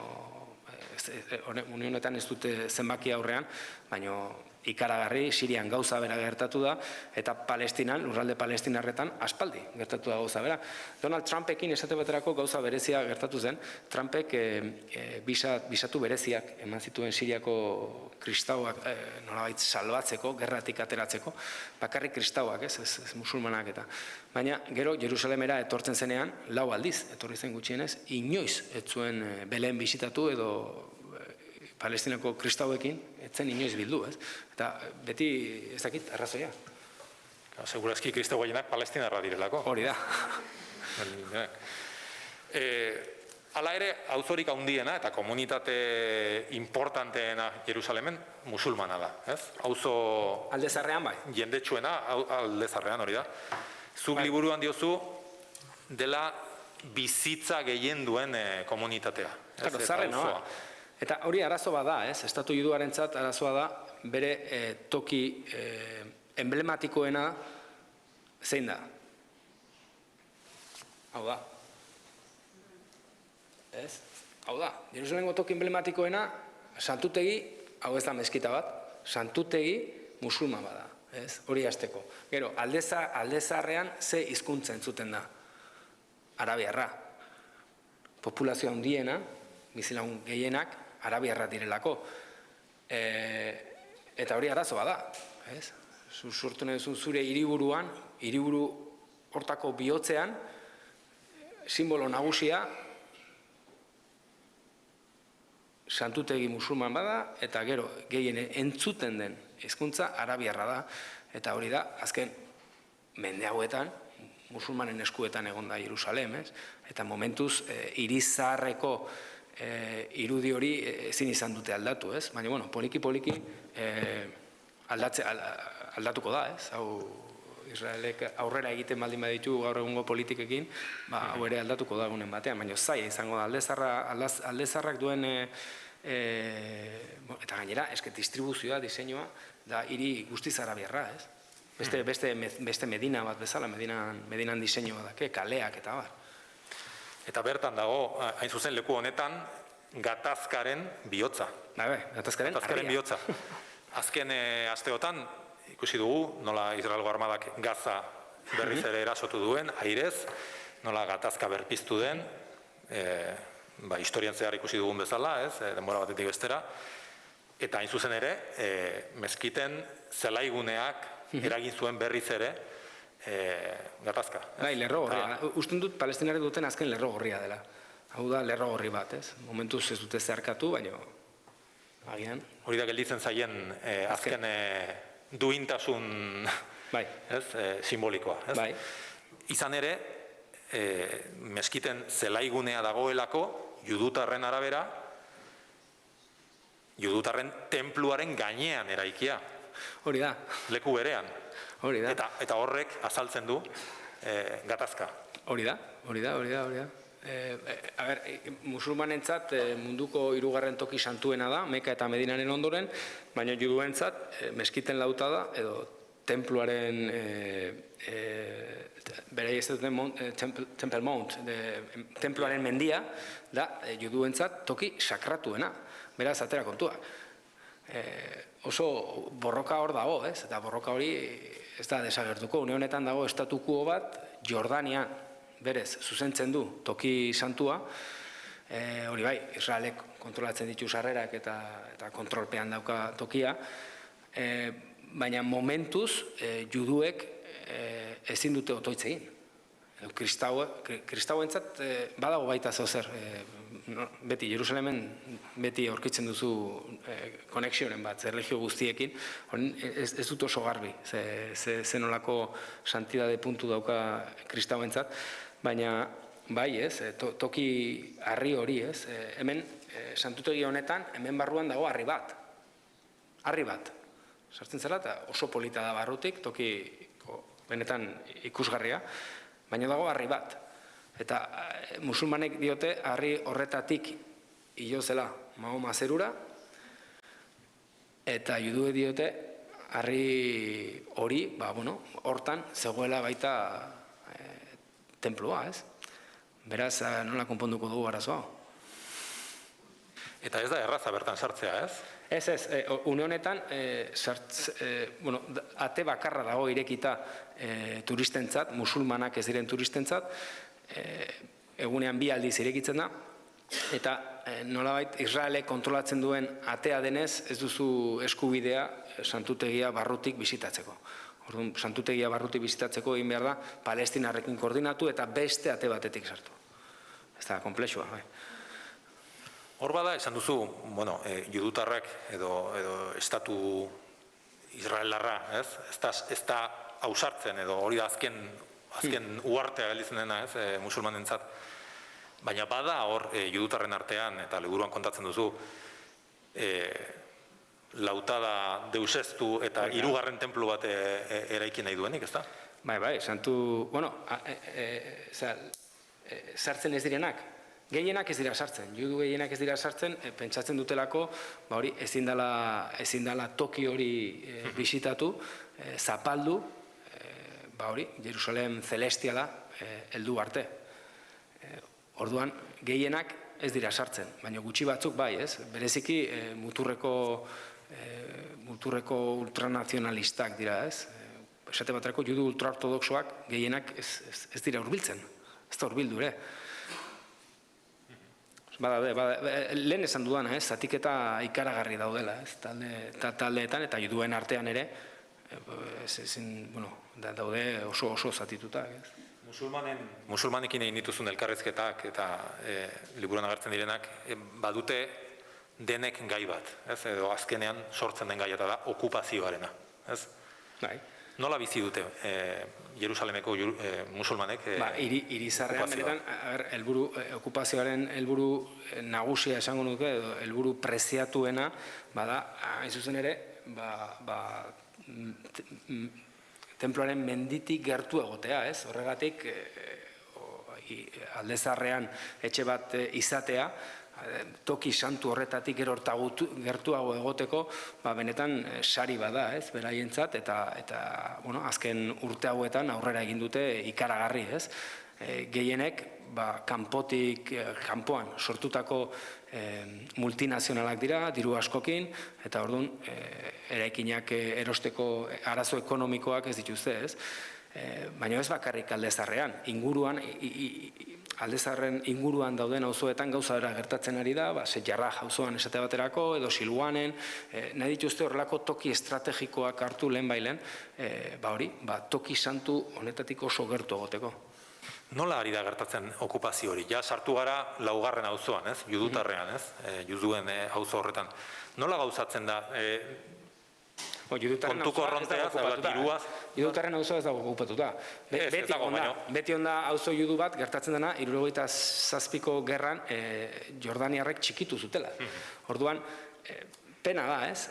C: honetan ez dute zenbaki aurrean, baina ikaragarri, Sirian gauza bera gertatu da, eta Palestinan, lurralde palestinarretan, aspaldi gertatu da gauza bera. Donald Trumpekin esate baterako gauza berezia gertatu zen, Trumpek bisatu bereziak eman zituen Siriako kristauak nolabait salbatzeko, gerratik ateratzeko, bakarrik kristauak, ez musulmanak eta. Baina, gero, Jerusalemera etortzen zenean, 4 aldiz, etorri zen gutxienez, inoiz ez zuen Belen bisitatu edo Palestinako kristauekin, etzen inoiz bildu, ez? Eta beti, ez dakit, arrazoia.
B: Segurazki kristau gehienak palestinarra direlako.
C: Hori da.
B: Hala ere, auzorik handiena eta komunitate importanteena Jerusalemen musulmana da, ez? Auzo...
C: Aldezarrean bai.
B: Jendetsuena, aldezarrean hori da. Zuk liburuan diozu, dela bizitza gehien duen komunitatea.
C: Claro, zarre noa. Eta hori arazo bat da, ez? Estatu juduarentzat arazoa da, bere toki emblematikoena zein da? Hau da. Ez? Hau da. Jerusalemgo toki emblematikoena, santutegi, hau ez da meskita bat, santutegi musulman bada. Ez? Hori hasteko. Gero, aldezarrean ze hizkuntza entzuten da? Arabiarra. Populazio handiena, bizilagun gehienak, arabiarra direlako. Eta hori arazo bada. Sortu nahi duzun zure hiriburuan, hiriburu hortako bihotzean, simbolo nagusia, santutegi musulman bada, eta gero gehien entzuten den hizkuntza arabiarra da. Eta hori da, azken mende hauetan, musulmanen eskuetan egon da Jerusalem, eta momentuz hiri-zaharreko irudi hori ezin izan dute aldatu, ez? Baina, poliki-poliki aldatuko da, ez? Hau, Israelek aurrera egiten baldin baditu gaur egungo politikekin, hau ere aldatuko da egunen batean, baina zaila izango da aldezarrak duen, eta gainera, eske distribuzioa, diseinua, da hiri guztiz arabiarra, ez? Beste Medina bat bezala, Medinan diseinua da, kaleak eta bar.
B: Eta bertan dago, hain zuzen leku honetan, gatazkaren bihotza.
C: Gatazkaren
B: bihotza. Azken asteotan, ikusi dugu, nola Israelgo armadak Gaza berriz ere erasotu duen, airez, nola gatazka berpiztu den, historian zehar ikusi dugun bezala, denbora batetik bestera, eta hain zuzen ere, meskiten zelaiguneak eragin zuen berriz ere, gatazka.
C: Bai, lerro gorria. Usten dut, palestinarek duten azken lerro gorria dela. Hau da, lerro gorri bat, ez? Momentuz ez dute zeharkatu, baina agian.
B: Hori da gelditzen zaien azken duintasun
C: Bai.
B: Simbolikoa.
C: Bai.
B: Izan ere, meskiten zelaigunea dagoelako, judutarren arabera, judutarren tenpluaren gainean eraikia.
C: Hori da.
B: Leku berean.
C: Hori da.
B: Eta horrek azaltzen du gatazka.
C: Hori da. A ber, musulmanentzat munduko hirugarren toki santuena da, Meka eta Medinaren ondoren, baina juduentzat meskiten lauta da, edo tenpluaren bere ez duten Temple Mount, tenpluaren mendia, da juduentzat toki sakratuena. Beraz, atera kontua. Oso borroka hor dago, ez? Eta borroka hori ez da desagertuko. Une honetan dago estatukuo bat, Jordania, berez, zuzentzen du toki santua, hori bai, Israelek kontrolatzen ditu sarrerak eta kontrolpean dauka tokia, baina momentuz juduek ezin dute otoitz egin. Kristauentzat badago baita zeozer, beti Jerusalemen beti aurkitzen duzu konexionen bat, erlijio guztiekin, ez dut oso garbi, zenolako santidade puntu dauka kristauentzat, baina bai ez, toki harri hori ez, hemen santutegi honetan, hemen barruan dago harri bat, sartzen zela eta oso polita da barrutik, toki benetan ikusgarria, baina dago harri bat. Eta musulmanek diote harri horretatik hilo zela Mahoma zerura, eta judue diote harri hori, hortan zegoela baita tenplua, ez? Beraz, nola konponduko dugu arazoa?
B: Eta ez da erraza bertan sartzea, ez?
C: Ez, une honetan, ate bakarra dago irekita turistentzat, musulmanak ez diren turistentzat, egunean 2 aldiz irekitzen da, eta nolabait Israelek kontrolatzen duen atea denez, ez duzu eskubidea santutegia barrutik bisitatzeko. Orduan, santutegia barrutik bisitatzeko egin behar da, Palestinarrekin koordinatu eta beste ate batetik sartu. Ez da, komplexua, bai.
B: Hor bada, esan duzu, judutarrak edo estatu israelarra, ez da ausartzen edo hori da azken uartea gelditzen dena, musulmanentzat. Baina bada hor judutarren artean, eta liburuan kontatzen duzu, lautada deuseztu eta 3. tenplu bat eraiki nahi duenik, ez da?
C: Bai, santu, sartzen ez direnak. Gehienak ez dira sartzen, judu gehienak ez dira sartzen, pentsatzen dutelako, ezin dela toki hori bisitatu, zapaldu, Jerusalem celestiala heldu arte. Orduan, gehienak ez dira sartzen, baina gutxi batzuk bai, ez? Bereziki muturreko ultranazionalistak dira, ez? Esate baterako judu ultraortodoxoak gehienak ez dira hurbiltzen, ez da hurbildu ere. Lehen esan dudana, zatiketa ikaragarri daudela, taldeetan eta juduen artean ere, daude oso zatituta.
B: Musulmanekin egin dituzun elkarrezketak eta liburuan agertzen direnak, badute denek gai bat, edo azkenean sortzen den gaia eta da okupazioarena. Nola bizi dute Jerusalemeko musulmanek?
C: Irizarrean, benetan, okupazioaren helburu nagusia esango nuke, edo helburu preziatuena, bada, hain zuzen ere, tenploaren menditik gertu egotea, ez? Horregatik, aldezarrean etxe bat izatea, toki santu horretatik gertuago egoteko, benetan sari bada, ez, beraientzat, eta azken urte hauetan aurrera egin dute ikaragarri, ez. Gehienek, kanpoan sortutako multinazionalak dira, diru askokin, eta orduan, eraikinak erosteko arazo ekonomikoak ez dituzte, ez. Baina ez bakarrik aldezarrean, aldezarren inguruan dauden auzoetan gauza bera gertatzen ari da, Setjarrah auzoan esate baterako, edo Siluanen, nahi dituzte horrelako toki estrategikoak hartu lehen bailen, toki santu honetatik oso gertu egoteko.
B: Nola ari da gertatzen okupazio hori? Ja sartu gara 4. auzoan, ez? Judutarrean, ez? Juduen auzo horretan. Nola gauzatzen da? kontu korrontea, diruaz.
C: Judutarren auzoa ez dago okupatuta. Beti onda auzo judu bat gertatzen dena 77ko gerran jordaniarrek txikitu zutela. Orduan, pena da, ez?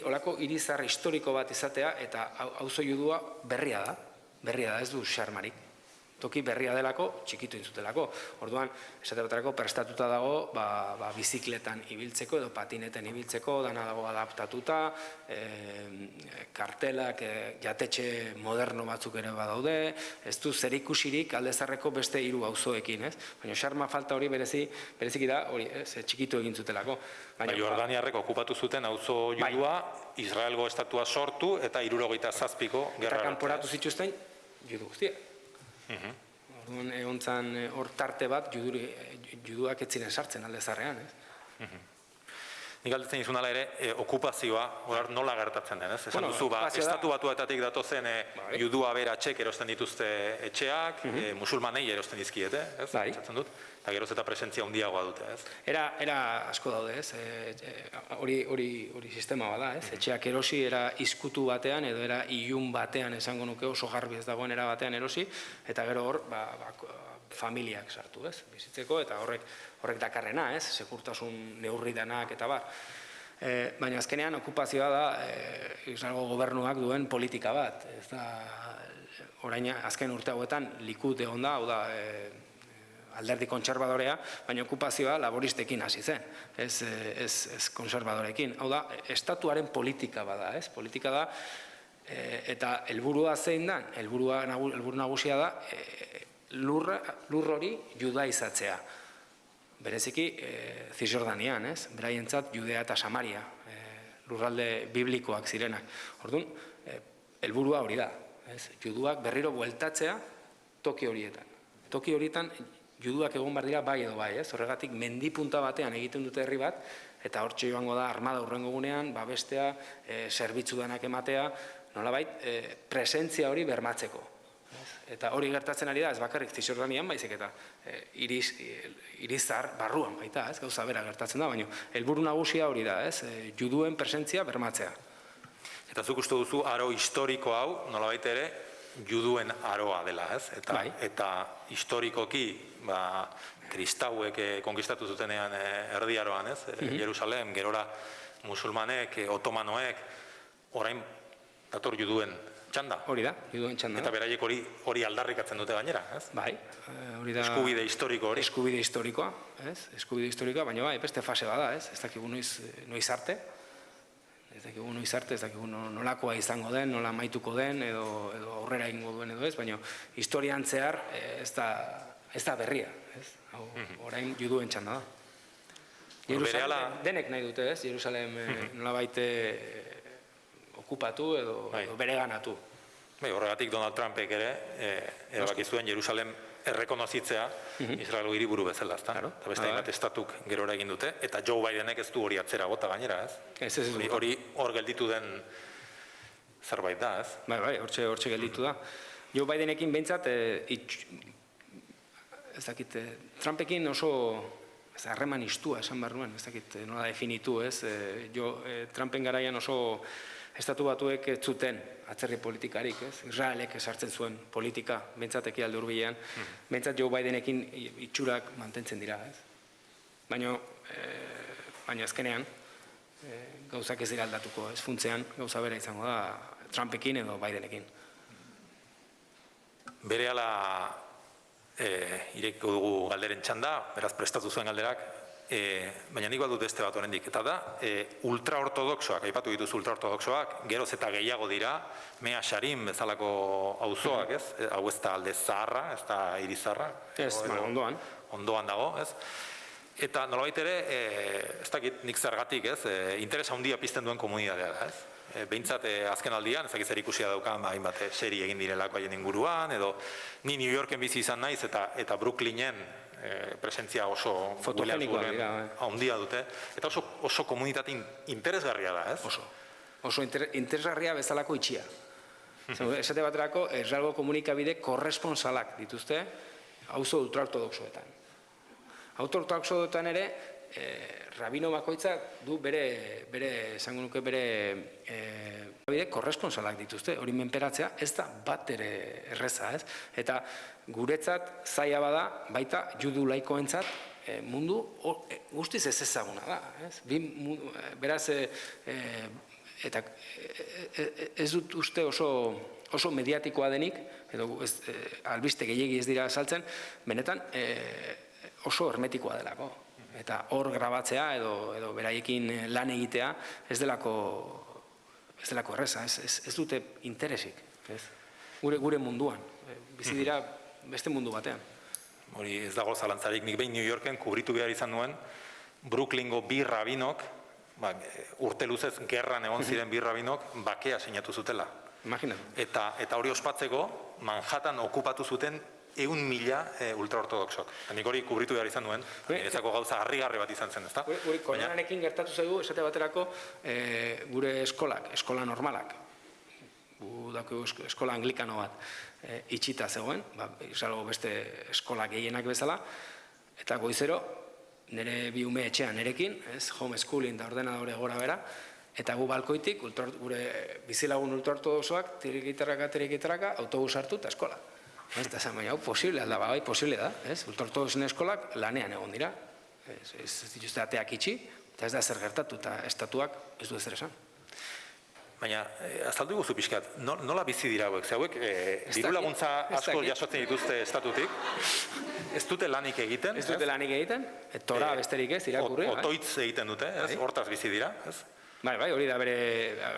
C: Olako irizar historiko bat izatea eta auzo judua berria da, ez du xarmarik. Toki berria delako, txikitu intzutelako. Orduan, esate baterako prestatuta dago bizikletan ibiltzeko edo patineten ibiltzeko, dana dago adaptatuta, kartelak, jatetxe moderno batzuk ere badaude, ez du zerikusirik aldezarreko beste 3 auzoekin, ez? Baina xarma falta hori bereziki da, hori, txikitu egin zutelako.
B: Jordaniarrek okupatu zuten auzo judua, Israelgo estatua sortu eta 77ko gerra.
C: Eta kanporatu zituzten judu guztiak. Orduan, egontzan hor tarte bat juduak ez ziren sartzen alde zarrean, ez?
B: Nik galdetzen izun ere, okupazioa nola gertatzen den, ez? Esan duzu, estatu batuetatik datozen judua beratxek erosten dituzte etxeak, musulmanei erosten dizkiete, ez? Etxatzen dut, eta geroz eta presentzia handiagoa dute, ez?
C: Era asko daude, ez? Hori sistema bada, ez? Etxeak erosi era izkutu batean edo era ilun batean esango nuke oso garbi ez dagoen era batean erosi, eta gero hor familiak sartu, ez? Bizitzeko, eta horrek dakarrena, ez? Sekurtasun neurri danak eta bar. Baina azkenean okupazioa da Israelgo gobernuak duen politika bat. Ez da, orain azken urte hauetan Likud egon da, hau da, alderdi kontserbadorea, baina okupazioa laboristekin hasi zen, ez kontserbadorekin. Hau da, estatuaren politika bada, ez? Politika da, eta helburua zein da, helburu nagusia da, lur hori judaizatzea. Bereziki Zisjordanian, ez? Beraientzat Judea eta Samaria, lurralde biblikoak zirenak. Orduan, helburua hori da, ez? Juduak berriro bueltatzea toki horietan. Toki horietan juduak egon behar dira bai edo bai, ez? Horregatik mendipunta batean egiten dute herri bat, eta hortxe joango da armada hurrengo gunean, babestea, zerbitzu denak ematea, nolabait, presentzia hori bermatzeko. Eta hori gertatzen ari da, ez bakarrik Zisjordanian, baizik eta irizar barruan baita, ez? Gauza bera gertatzen da, baina helburu nagusia hori da, ez? Juduen presentzia bermatzea.
B: Eta zuk uste duzu aro historiko hau, nolabait ere, juduen aroa dela, ez? Eta historikoki, kristauek konkistatu zutenean erdiaroan, ez? Jerusalem, gerora musulmanek, otomanoek, orain dator juduen txanda.
C: Hori da, juduen txanda.
B: Eta beraiek hori aldarrikatzen dute gainera, ez?
C: Bai, hori da...
B: Eskubide historiko hori.
C: Eskubide historikoa, ez? Eskubide historikoa, baina bai, beste fase bada, ez? Ez dakigu noiz arte, ez dakigu nolakoa izango den, nola maituko den, edo aurrera egingo duen edo ez, baina historian zehar ez da berria, ez? Orain juduen txanda da. Jerusalem, denek nahi dute, ez? Jerusalem nolabait okupatu edo bereganatu.
B: Horregatik Donald Trumpek ere erabaki zuen Jerusalem errekonozitzea Israelo hiriburu bezala, ezta? Eta beste hainbat estatuk gerora egin dute, eta Joe Bidenek ez du hori atzera bota gainera, ez? Hori hor gelditu den zerbait da, ez?
C: Bai, hortxe gelditu da. Joe Bidenekin behintzat, ez dakit, Trumpekin oso harreman istua esan behar nuen, ez dakit nola definitu, ez? Trumpen garaian oso estatu batuek ez zuten atzerri politikarik, ez? Israelek esartzen zuen politika, behintzat ekialde hurbilean, behintzat Joe Bidenekin itxurak mantentzen dira, ez? Baina azkenean, gauzak ez dira aldatuko, ez? Funtzean, gauza bera izango da Trumpekin edo Bidenekin.
B: Berehala irekiko dugu galderen txanda, beraz prestatu zuen galderak, baina nik badut beste bat oraindik, eta da, ultraortodoxoak, aipatu dituz ultraortodoxoak, geroz eta gehiago dira, Mea Sharim bezalako auzoak, ez? Hau ez da alde zaharra, ez da hiri zaharra.
C: Ez, ondoan.
B: Ondoan dago, ez? Eta nolabait ere, ez dakit nik zergatik, ez? Interesa handia pizten duen komunitatea da, ez? Behintzat azken aldian, ezak zer ikusia daukan, hainbat seri egin direlako haien inguruan, edo ni New Yorken bizi izan naiz, eta Brooklynen presentzia oso handia dute, eta oso komunitate interesgarria da, ez?
C: Oso interesgarria bezalako itxia. Esate baterako, Israelgo komunikabide korresponsalak dituzte auzo ultraortodoxoetan. Ultraortodoxoetan ere, rabino bakoitzak du esango nuke bere korresponsalak dituzte, hori menperatzea ez da bat ere erreza, ez? Eta guretzat zaila bada, baita judu laikoentzat mundu guztiz ez ezaguna da, ez? Beraz, eta ez dut uste oso mediatikoa denik, edo albiste gehiegi ez dira saltzen, benetan oso hermetikoa delako. Eta hor grabatzea edo beraiekin lan egitea ez delako erreza, ez dute interesik, gure munduan, bizi dira beste mundu batean.
B: Hori ez dago zalantzarik, nik behin New Yorken kubritu behar izan nuen, Brooklyngo bi rabinok, urte luzez gerran egon ziren bi rabinok, bakea sinatu zutela.
C: Imaginatu.
B: Eta hori ospatzeko, Manhattan okupatu zuten 1.000 ultraortodoxok. Nik hori kubritu behar izan nuen, ezako gauza harrigarri bat izan zen, ezta?
C: Guri koronarekin gertatu zaigu, esate baterako, gure eskola normalak, eskola anglikano bat, itxita zegoen, izalgo beste eskola gehienak bezala, eta goizero, nire bi ume etxean nerekin, homeschooling da ordenadore gora bera, eta gu balkoitik, gure bizilagun ultraortodoxoak, tirikiterraka, autobus hartu eta eskola. Eta esan baina, posible, alda, bai, posible da, ultraortodoxen eskolak lanean egon dira, ez dituzte ateak itxi, eta ez da zer gertatu, eta estatuak ez du ezer esan.
B: Baina, azaldu guzu pixkat, nola bizi dira hauek? Ze hauek, diru laguntza asko jasotzen dituzte estatutik, ez dute lanik egiten?
C: Ez dute lanik egiten, tora besterik ez, irakurri.
B: Otoitz egiten dute, hortaz bizi dira, ez?
C: Bai, hori da bere,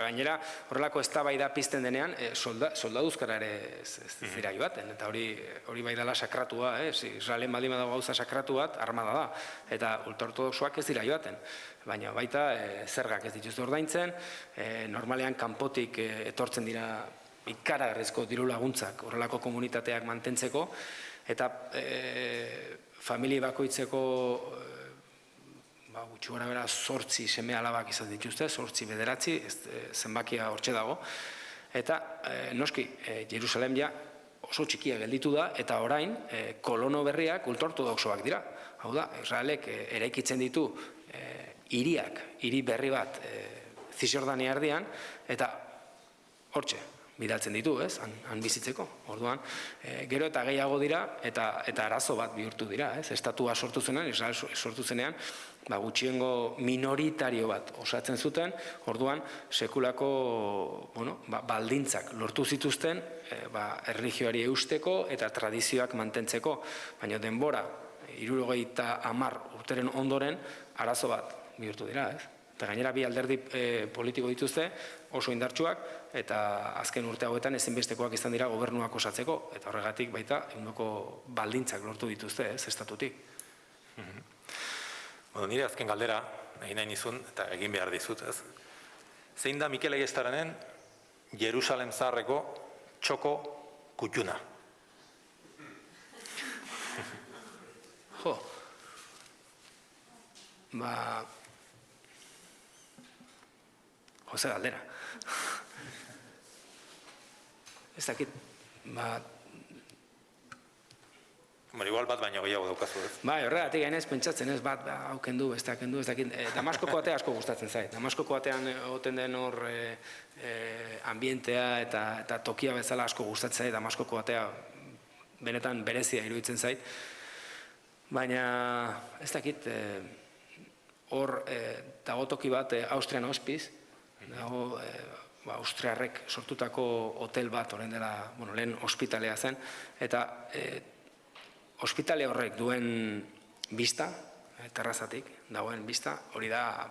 C: gainera, horrelako eztabaida pizten denean, soldaduzkara ere ez dira joaten, eta hori bai dela sakratua, Israelen baldin badago gauza sakratu bat, armada da, eta ultraortodoxoak ez dira joaten, baina baita zergak ez dituzte ordaintzen, normalean kanpotik etortzen dira ikaragarrizko diru laguntzak horrelako komunitateak mantentzeko, eta familia bakoitzeko gutxi gora bera 8 seme alabak izan dituzte, 8 bederatzi, zenbakia hortxe dago. Eta noski, Jerusalem ja oso txikia gelditu da, eta orain kolono berriak ultraortodoxoak dira. Hau da, Israelek eraikitzen ditu hiri berri bat Zisjordania erdian, eta hortxe bidaltzen ditu, han bizitzeko. Orduan, gero eta gehiago dira, eta arazo bat bihurtu dira, estatua sortu zenean, Israel sortu zenean, gutxiengo minoritario bat osatzen zuten, orduan, sekulako baldintzak lortu zituzten, erlijioari eusteko eta tradizioak mantentzeko, baina denbora, 70 urteren ondoren, arazo bat bihurtu dira, Eta gainera bi alderdi politiko dituzte, oso indartsuak, eta azken urte hauetan ezinbestekoak izan dira gobernuak osatzeko, eta horregatik baita ehuneko baldintzak lortu dituzte, estatutik.
B: Nire azken galdera, egin nahi nizun, eta egin behar dizut, zein da Mikel Ayestaranen Jerusalem zaharreko txoko kutxuna?
C: Jo, Jose galdera. Ez dakit,
B: Igual bat baino gehiago daukazu, ez?
C: Horregatik gainez pentsatzen ez bat haukendu, ez dakit. Damaskoko atea asko gustatzen zait. Damaskoko atean oten den hor ambientea eta tokia bezala asko gustatzen zait. Damaskoko atea benetan berezia iruditzen zait. Baina ez dakit, hor dago toki bat Austrian ospiz, dago austriarrek sortutako hotel bat, orain dela, lehen ospitalea zen, eta ospitale horrek duen bista, terrazatik dagoen bista, hori da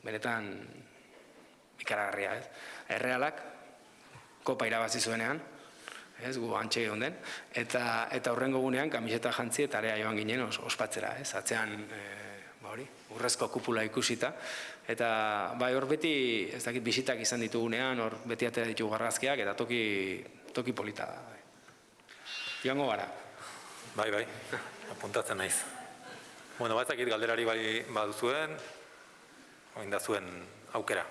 C: benetan ikaragarria, Errealak kopa irabazi zuenean, gu antxe egon den, eta horrengo gunean kamiseta jantzi eta area joan ginen ospatzera, atzean urrezko kupula ikusita, eta hor beti, ez dakit, bisitak izan ditugunean, hor beti atera ditugu garrazkiak, eta toki polita da. Joango gara.
B: Bai, apuntatzen naiz. Ez dakit galderari baduzuen, oin da zuen aukera.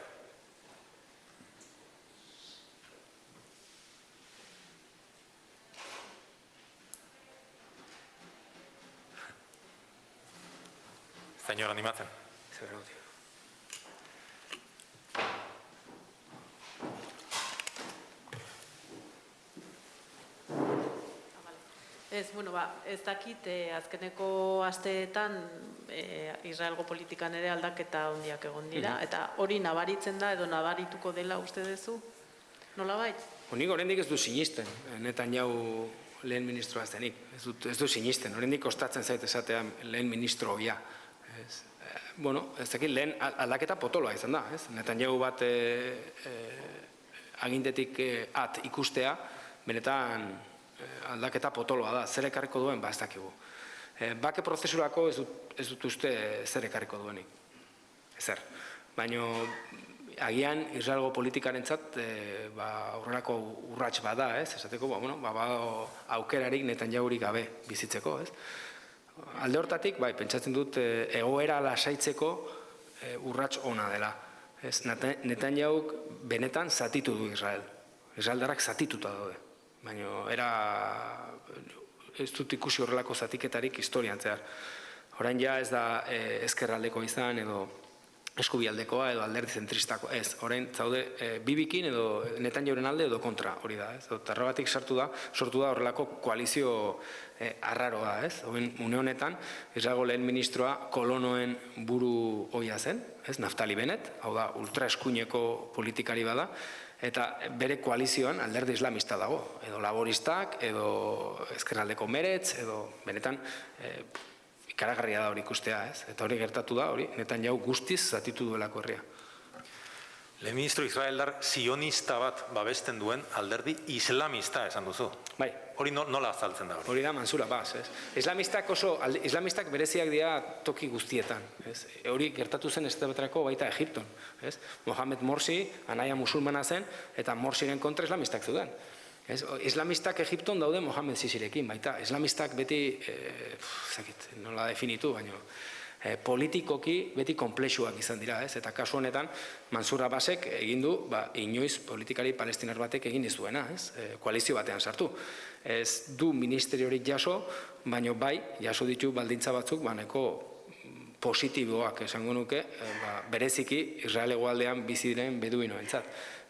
B: zainor animatzen.
C: Zer gauti.
A: Ez, ez dakit azkeneko asteetan Israelgo politikan ere aldaketa handiak egon dira, eta hori nabaritzen da edo nabarituko dela uste duzu? Nolabait?
C: Nik oraindik ez du sinisten, Netanyahu lehen ministroa zenik. Ez du sinisten, oraindik kostatzen zait esatea lehen ministro ja. Ez dakit lehen aldaketa potoloa izan da. Netanyahu bat agintetik at ikustea, benetan aldaketa potoloa da. Zer ekarriko duen, ez dakigu. Bake prozesurako ez dut uste zer ekarriko duenik. Ezer. Baina agian Israelgo politikarentzat aurrerako urrats bada, esateko, aukerarik Netanyahurik gabe bizitzeko, Alde hortatik, pentsatzen dut egoera lasaitzeko urrats ona dela. Netanyahuk benetan zatitu du Israel. Israeldarrak zatituta daude. Baina ez dut ikusi horrelako zatiketarik historian zehar. Orain ja ez da ezkerraldeko izan edo eskubialdekoa edo alderdi zentristako. Ez, orain zaude bibikin edo Netanyahuren alde edo kontra hori da. Horregatik sortu da horrelako koalizio arraroa. Une honetan, Israelgo lehen ministroa kolonoen buru ohia zen, Naftali Bennett, hau da, ultraeskuineko politikari bada, eta bere koalizioan alderdi islamista dago, edo laboristak, edo ezkerraldeko Meretz, edo benetan ikaragarria da hori ikustea, eta hori gertatu da, hori Netanyahu guztiz zatitu duelako herria.
B: Lehen ministro israeldar sionista bat babesten duen alderdi islamista esan duzu.
C: Bai.
B: Hori nola azaltzen da hori?
C: Hori da Mansur Abbas, Islamistak bereziak dira toki guztietan. Hori gertatu zen estebaterako baita Egipton. Mohamed Morsi, anaia musulmana zen, eta Morsiren kontra islamistak zeuden. Islamistak Egipton daude Mohamed Sisirekin, baita. Islamistak beti, nola definitu, baina politikoki beti konplexuak izan dira, eta kasu honetan Mansur Abbasek egin du, inoiz politikari palestinar batek egin izuena, koalizio batean sartu. Ez du ministeriorik jaso, baina bai, jaso ditu baldintza batzuk, nahiko positiboak esango nuke, bereziki Israel hegoaldean bizi diren beduinoentzat.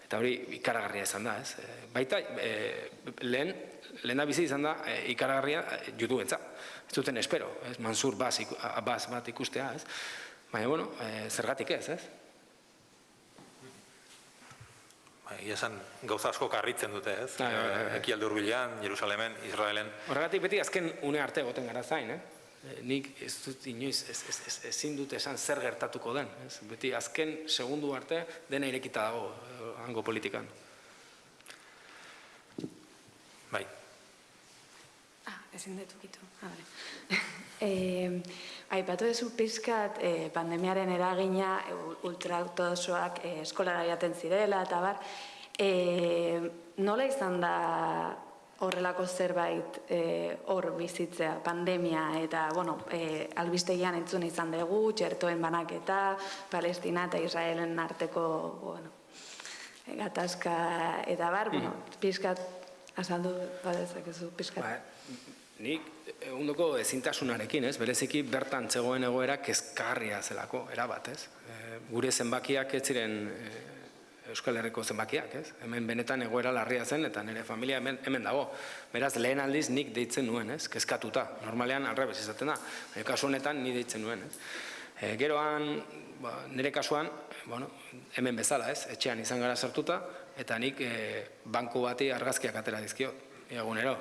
C: Eta hori ikaragarria izan da, Baita, lehena bizi izan da ikaragarria juduentzat. Ez duten espero, Mansur Abbas bat ikustea, Baina, zergatik ez,
B: Ia esan gauza asko karritzen dute, Ekialde Hurbilean, Jerusalemen, Israelen.
C: Horregatik beti azken une arte goten gara zain, Nik ez dut inoiz ezin dut esan zer gertatuko den. Beti azken segundu arte dena irekita dago hango politikan.
B: Bai.
D: Ezin detukitu. Aipatu duzu pizkat pandemiaren eragina ultraortodoxoak eskolara joaten zirela eta bar. Nola izan da horrelako zerbait hor bizitzea, pandemia eta, albistegian entzun izan dugu, txertoen banaketa, Palestina eta Israelen arteko, gatazka eta bar, pizkat azaldu badezakezu pizkat.
C: Nik ondoko ezintasunarekin, bereziki bertan zegoen egoera kezkarria zelako, erabat, Gure zenbakiak ez ziren Euskal Herriko zenbakiak, Hemen benetan egoera larria zen eta nire familia hemen dago. Beraz, lehen aldiz nik deitzen nuen, kezkatuta. Normalean alrebez izaten da. Kasu honetan ni deitzen nuen, Geroan, nire kasuan, hemen bezala, etxean izan gara sartuta, eta nik banku bati argazkiak atera dizkiot. Egunero,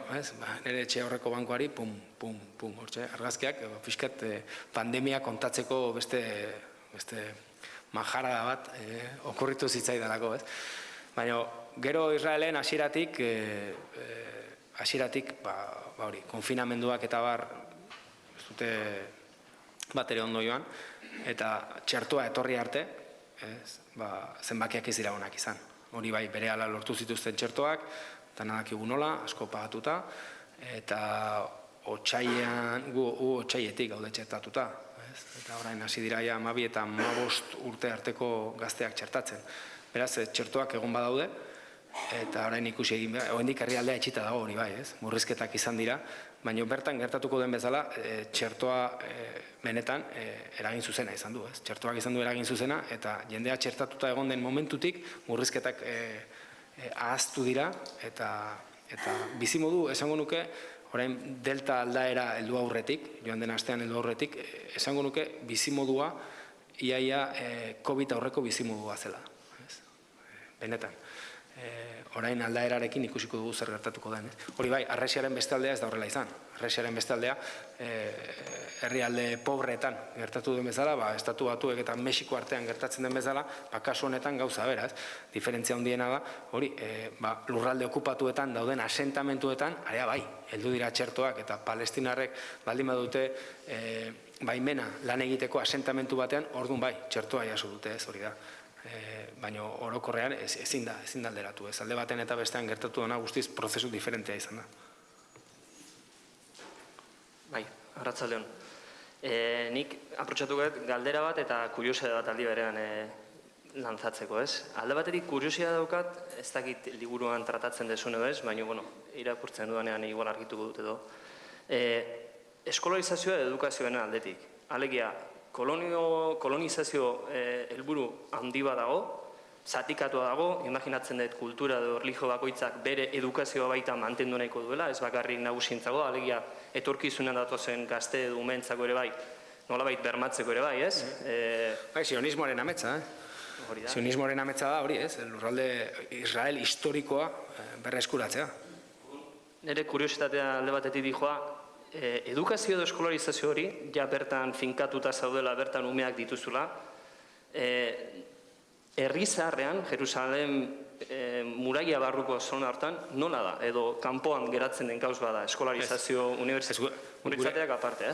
C: nire etxe horreko bankoari, pum, pum, pum, hortxe, argazkiak, fiskat pandemia kontatzeko beste majara bat okurritu zitzaidalako, Baina, gero Israelen hasieratik, konfinamenduak eta bar, ez dute bat ere ondo joan, eta txertoa etorri arte, zenbakiak ez dira onak izan. Hori bai, bere ala lortu zituzten txertoak, eta nadakigu nola, asko pagatuta, eta otxaietik gaude txertatuta. Eta orain hasi dira 12 eta 15 urte arteko gazteak txertatzen. Beraz, txertoak egon badaude, eta orain ikusi egin behar, oraindik herrialdea etxita dago hori bai, murrizketak izan dira, baina bertan gertatuko den bezala, txertoa benetan eragin zuzena izan du, ez? Txertoak izan du eragin zuzena, eta jendea txertatuta egon den momentutik, murrizketak ahaztu dira, eta bizimodu, esango nuke, orain delta aldaera heldu aurretik, joan den astean heldu aurretik, esango nuke bizimodua iaia COVID aurreko bizimodua zela. Benetan. Orain aldaerarekin ikusiko dugu zer gertatuko den. Hori bai, Harresiaren beste aldea ez da horrela izan. Harresiaren beste aldea herrialde pobreetan gertatu den bezala, Estatu Batuek eta Mexiko artean gertatzen den bezala, kasu honetan gauza beraz. Diferentzia handiena da, hori, lurralde okupatuetan dauden asentamentuetan, area bai, heldu dira txertoak eta palestinarrek baldin badute baimena lan egiteko asentamentu batean, orduan bai, txertoa jaso dute, ez hori da. Baina orokorrean ezin da alderatu. Ez alde baten eta bestean gertatu dena guztiz prozesu diferentea izan da.
E: Bai, arratsaldeon. Nik aprotxatu galdera bat eta kuriosidade bat aldi berean lantzatzeko, ez? Alde batetik kuriosidade daukat, ez dakit liburuan tratatzen desune ez, baina, irakurtzen dudanean igual argituko dut edo. Eskolarizazioa edukazioen aldetik. Alegia, kolonizazio helburu handi bat dago, zatikatua dago, imaginatzen dut kultura edo erlijio bakoitzak bere edukazioa baita mantendu nahiko duela, ez bakarrik nagusientzako, alegia etorkizunean datozen gazte edo umentzako ere bai, nolabait bermatzeko ere bai, ez?
C: Bai, sionismoaren ametsa, Sionismoaren ametsa da hori, ez? Lurralde Israel historikoa berreskuratzea.
E: Nire kuriositatea alde batetik dijoa, edukazio edo eskolarizazio hori, ja bertan finkatuta zaudela, bertan umeak dituzula, herri zaharrean, Jerusalem muraia barruko zona hortan, nola da? Edo kanpoan geratzen den gauz bada, eskolarizazio unibertsitateak aparte,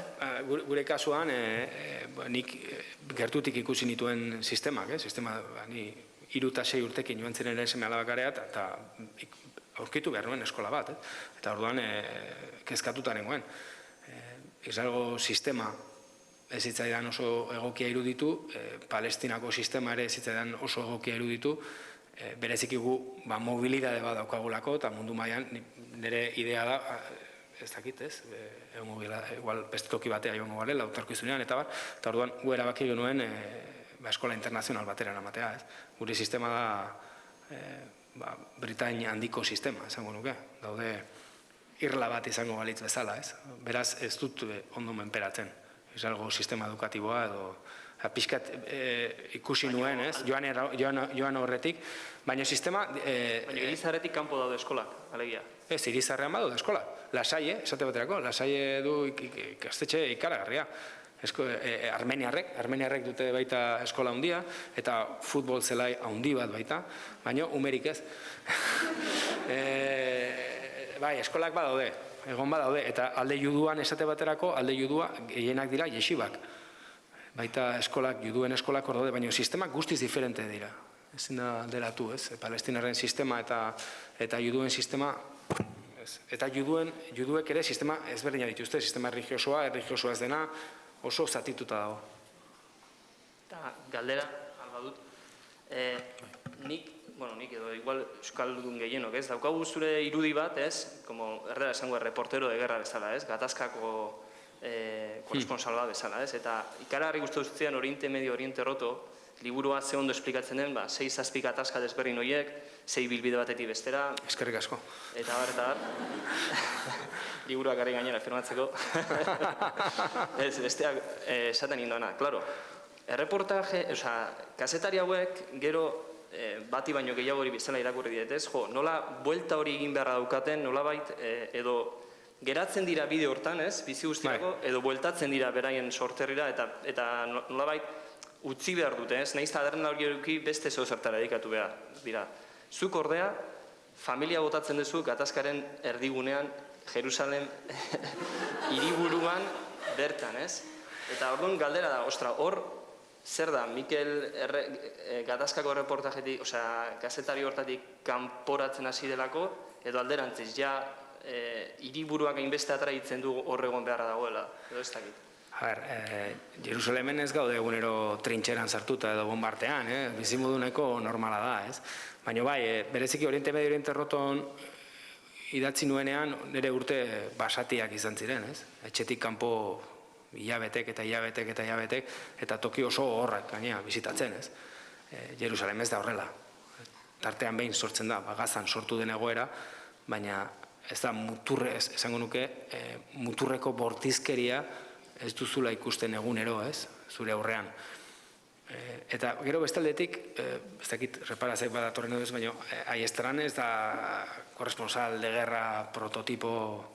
C: Gure kasuan, nik gertutik ikusi nituen sistemak, sistema, ni 3 eta 6 urtekin joan ziren ere seme alabakarea, eta aurkitu behar nuen eskola bat, eta orduan kezkatuta nengoen. Israelgo sistema ez zitzaidan oso egokia iruditu, Palestinako sistema ere ez zitzaidan oso egokia iruditu, bereziki gu mobilidade bat daukagulako, eta mundu mailan nire idea da, ez dakit ez, igual beste toki batea joango galela, autarkizunean, eta orduan gu erabaki genuen eskola internazional batera amatea, ez. Gure sistema da Britain handiko sistema, esango nuke, daude irla bat izango balitz bezala, ez. Beraz, ez dut ondo menperatzen, Israelgo sistema edukatiboa edo pixkat ikusi nuen, ez, joan horretik, baina sistema...
E: Baina Irizarretik kanpo daude eskolak, alegia.
C: Ez, Irizarrean badu da eskola, Lasaie, esate baterako, Lasaie du ikastetxe ikaragarria. Armeniarrek dute baita eskola handia, eta futbol zelai handi bat baita, baina umerik ez. Bai, eskolak badaude, egon badaude, eta alde juduan esate baterako, alde judua gehienak dira yeshibak. Baita eskolak, juduen eskolak hor daude, baina sistemak guztiz diferente dira. Ezin da alderatu, ez? Palestinarren sistema eta juduen sistema, eta juduek ere sistema ezberdina dituzte, sistema erlijiosoa ez dena, oso zatituta dago.
E: Eta galdera, albadut, nik edo igual euskaldun gehienok, ez? Daukagu zure irudi bat, ez? Como errera esango reportero de guerra bezala, ez? Gatazkako korresponsal bat bezala, ez? Eta ikaragarri guztu zutzean Oriente Medio, Oriente Roto, liburua ze ondo esplikatzen den, 6-7 gatazka desberdin horiek, 6 bilbide batetik bestera.
C: Eskerrik asko.
E: Eta bar. Liburuak garri gainera firmatzeko. Ez, besteak esaten indoana, klaro. Erreportaje, kazetari hauek, gero bati baino gehiago hori bezala irakurri dietez, nola buelta hori egin beharra daukaten, nola bait, edo geratzen dira bide hortan, ez, bizi guztiako, edo bueltatzen dira beraien sorterrira, eta nola bait, utzi behar dute, ez, nahiz taderna hori eduki beste zertara dedikatu behar dira. Zuk ordea, familia botatzen duzu gatazkaren erdigunean, Jerusalem hiriburuan bertan, ez? Eta orduan galdera da, ostra, hor, zer da, Mikel gatazkako reportajetik, gazetari hortatik kanporatzen hasi delako, edo alderantziz, ja, hiriburuak hainbeste atraitzen du horregon beharra dagoela, edo ez dakit.
C: Jerusalemen ez gaude egunero trintxeran sartuta edo bombartean, bizimoduneko normala da, ez? Baina bai, bereziki Oriente Medio Oriente Roton idatzi nuenean nire urte basatiak izan ziren, ez? Etxetik kanpo hilabetek eta hilabetek eta hilabetek, eta toki oso horrak gainea bizitatzen, ez? Jerusalem ez da horrela. Tartean behin sortzen da, Gazan sortu den egoera, baina ez da esango nuke, muturreko bortizkeria ez duzula ikusten egunero, ez? Zure aurrean. Eta gero bestaldetik, ez dakit reparazek badatorren edo ez, baina Aiestran ez da korresponsal de guerra prototipo,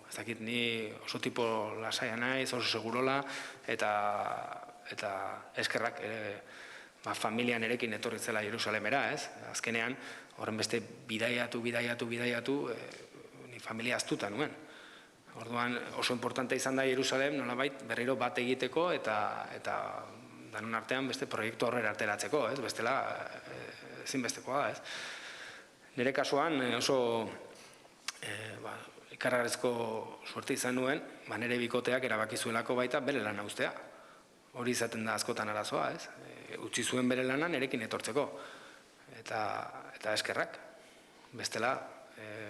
C: ez dakit ni oso tipo lasaia naiz, oso segurola, eta eskerrak familian erekin etorri zela Jerusalemera, ez? Azkenean, horren beste bidaiatu, ni familia aztuta nuen. Orduan oso importante izan da Jerusalem, nolabait berriro bat egiteko eta danon artean beste proiektu horrela ateratzeko, ez? Bestela ezinbestekoa da, ez? Nire kasuan oso ikaragarrizko suerte izan nuen, nire bikoteak erabaki zuelako baita bere lana uztea. Hori izaten da askotan arazoa, ez? Utzi zuen bere lana nerekin etortzeko. Eta eskerrak. Bestela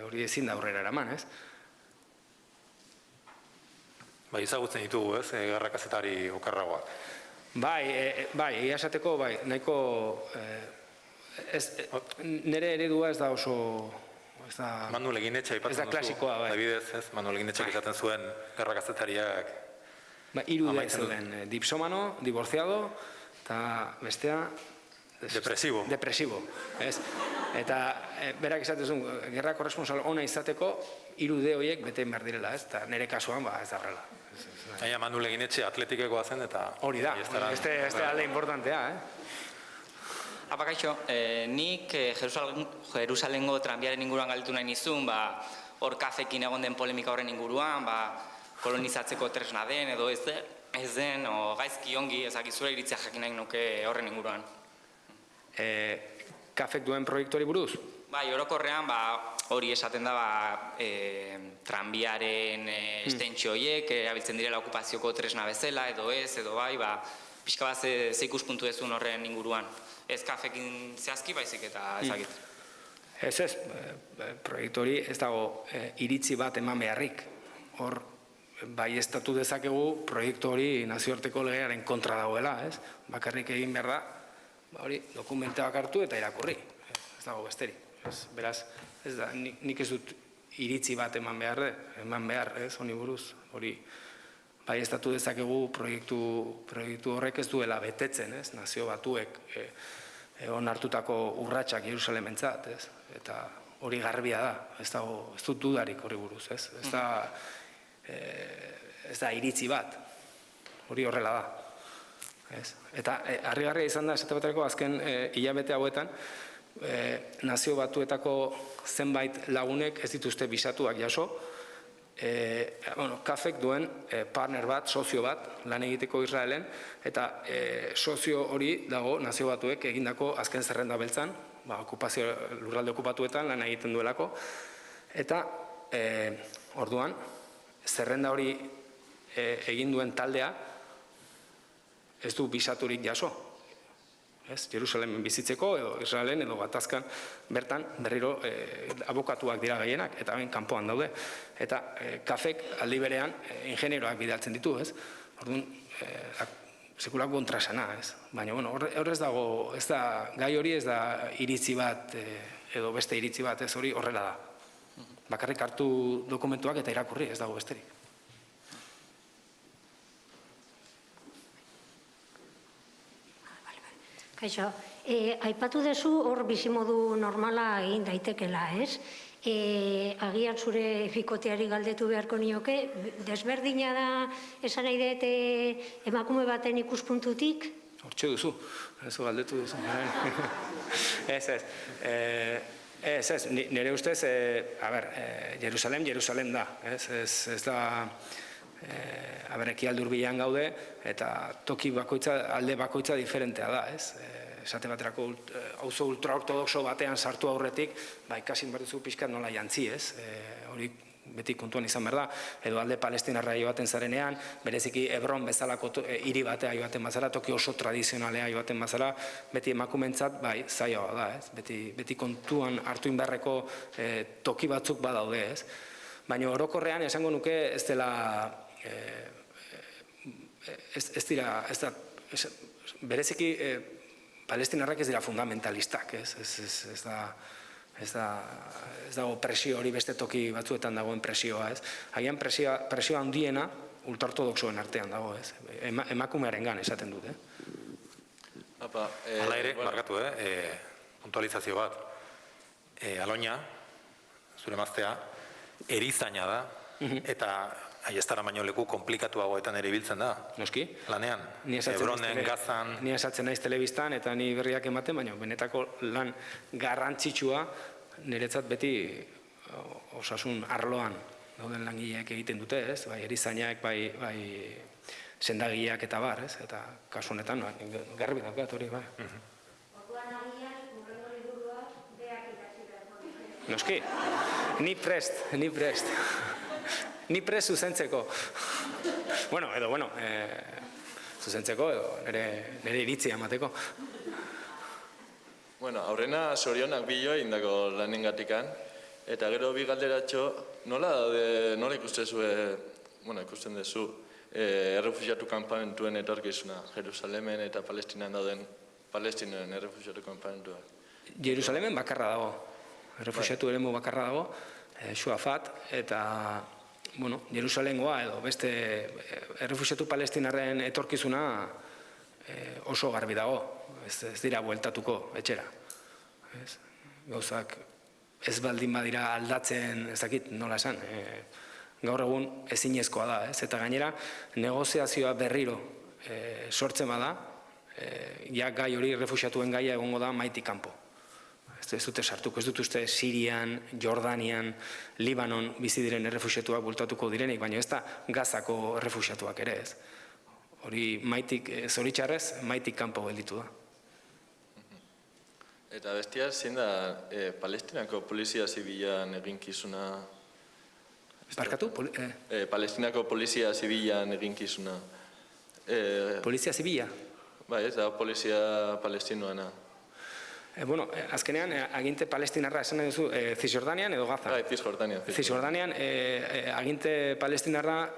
C: hori ezin da aurrera eraman, ez?
B: Bai, ezagutzen ditugu, ez? Gerra kazetari okerragoak.
C: Bai, egia esateko, bai, nahiko... Nire eredua ez da oso...
B: Manuel Eginetxe aipatzen duzu. Ez da klasikoa, bai. Adibidez, ez? Manuel Eginetxek izaten zuen gerra kazetariak...
C: Hiru da zeuden, dipsomano, divorciado, eta bestea...
B: Depresibo.
C: Depresibo, ez? Eta berak izatezun, gerra korresponsal ona izateko, hiru de horiek bete behar direla, ez? Eta nire kasuan, ez da horrela.
B: Aia Manuel Eginetxe atletikekoa zen eta...
C: Hori da, este alde importantea,
F: Apa, kaixo, nik Jerusalengo tranbiaren inguruan galdetu nahi nizun, hor kafekin egon den polemika horren inguruan, kolonizatzeko tresna den edo ez den, o gaizki ongi ezakizura iritzia jakin nahi nuke horren inguruan.
C: Kafek duen proiektuari buruz?
F: Bai, orokorrean hori esaten da tranbiaren estentsio horiek, erabiltzen direla okupazioko tresna bezala edo ez, edo bai, pixka bat ze ikuspuntu dezun horren inguruan. Ez kafekin zehazki baizik eta ezakit.
C: Ez, proiektu hori ez dago iritzi bat eman beharrik. Hor, bai estatu dezakegu proiektu hori nazioarteko legearen kontra dagoela, ez? Bakarrik egin behar da, hori dokumentuak hartu eta irakurri. Ez dago besterik. Beraz, ez da, nik ez dut iritzi bat eman behar, ez, honi buruz. Hori, bai estatu dezakegu proiektu horrek ez duela betetzen, ez? Nazio batuek onartutako urratsak Jerusalementzat, ez? Eta hori garbia da, ez dut dudarik hori buruz, ez? Ez da iritzi bat, hori horrela da. Eta harrigarria izan da, esate baterako azken hilabete hauetan, nazio batuetako zenbait lagunek ez dituzte bisatuak jaso, kafek duen partner bat, sozio bat, lan egiteko Israelen, eta sozio hori dago nazio batuek egindako azken zerrenda beltzan, lurralde okupatuetan lan egiten duelako, eta orduan, zerrenda hori egin duen taldea ez du bisaturik jaso. Jerusalemen bizitzeko, edo Israelen, edo Gatazkan bertan berriro abokatuak dira gehienak, eta hemen kanpoan daude. Eta kafek aldi berean ingenieroak bidaltzen ditu, ez? Orduan, sekulako kontrasana, ez? Baina, hor ez dago, gai hori ez da iritzi bat, edo beste iritzi bat, ez hori horrela da. Bakarrik hartu dokumentuak eta irakurri, ez dago besterik.
G: Kaixo, aipatu dezu hor bizimodu normala egin daitekela, ez? Agian zure bikoteari galdetu beharko nioke, desberdina da esan nahi dut emakume baten ikuspuntutik?
C: Hortxe duzu, ez galdetu duzu. Ez, nire ustez, Jerusalem da, ez da, ekialde hurbilean gaude, eta toki bakoitza, alde bakoitza diferentea da, ez? Esate baterako auzo ultraortodoxo batean sartu aurretik, ikasin behar duzu pixkat nola jantzi, ez? Hori beti kontuan izan behar da, edo alde palestinarra joaten zarenean, bereziki Hebron bezalako hiri batea joaten bazara, toki oso tradizionalea joaten bazara, beti emakumentzat, zaila da, ez? Beti kontuan hartu inberreko toki batzuk badaude, ez? Baina orokorrean esango nuke ez dela, bereziki palestinarrak ez dira fundamentalistak, ez dago presio hori beste toki batzuetan dagoen presioa, ez? Agian presioa handiena ultraortodoxoen artean dago, ez? Emakumearengan esaten dut,
B: Hala ere, markatu, puntualizazio bat. Aloña, zure emaztea, erizaina da, eta aiestara baino leku komplikatuagoetan ere ibiltzen da.
C: Noski?
B: Lanean,
C: Ni esatzen naiz telebistan eta ni berriak ematen, baina benetako lan garrantzitsua niretzat beti osasun arloan dauden langileek egiten dute, ez? Bai erizainak, bai sendagileak eta bar, ez? Eta kasu honetan, garbi daukat hori, bai.
G: Orduan agian, hurrengo liburua, beak idatzi beharko.
C: Noski, ni prest. Ni prest zuzentzeko. Bueno, zuzentzeko edo nire iritzia emateko.
H: Bueno, aurrena sorionak bilo indako lanengatikan, eta gero bi galderatxo, nola ikusten duzu, errefuxiatu kanpamentuen etorkizuna, Jerusalemen eta Palestinan dauden Palestinen errefuxiatu kanpamentuak?
C: Jerusalemen bakarra dago, errefuxiatu eremu bakarra dago, Shuafat, eta Jerusalengoa edo beste errefuxiatu palestinarren etorkizuna oso garbi dago, ez dira bueltatuko etxera. Gauzak ez baldin badira aldatzen, ez dakit nola esan, gaur egun ezinezkoa da, eta gainera negoziazioa berriro sortzen bada, ja gai hori errefuxiatuen gaia egongo da maitik kanpo. Ez dute sartuko, ez dut uste Sirian, Jordanian, Libanon bizi diren errefuxiatuak bultatuko direnik, baina ez da Gazako errefuxiatuak ere ez. Hori maitik, zoritxarrez, maitik kanpo gelditu da.
H: Eta bestia, zein da Palestinako polizia zibilan eginkizuna?
C: Barkatu?
H: Palestinako polizia zibilan eginkizuna.
C: Polizia zibila?
H: Bai, ez da polizia palestinoana.
C: Azkenean, aginte palestinarra esan nahi duzu, Cisjordanian edo Gaza?
H: Bai, Cisjordanian.
C: Cisjordanian, aginte palestinarra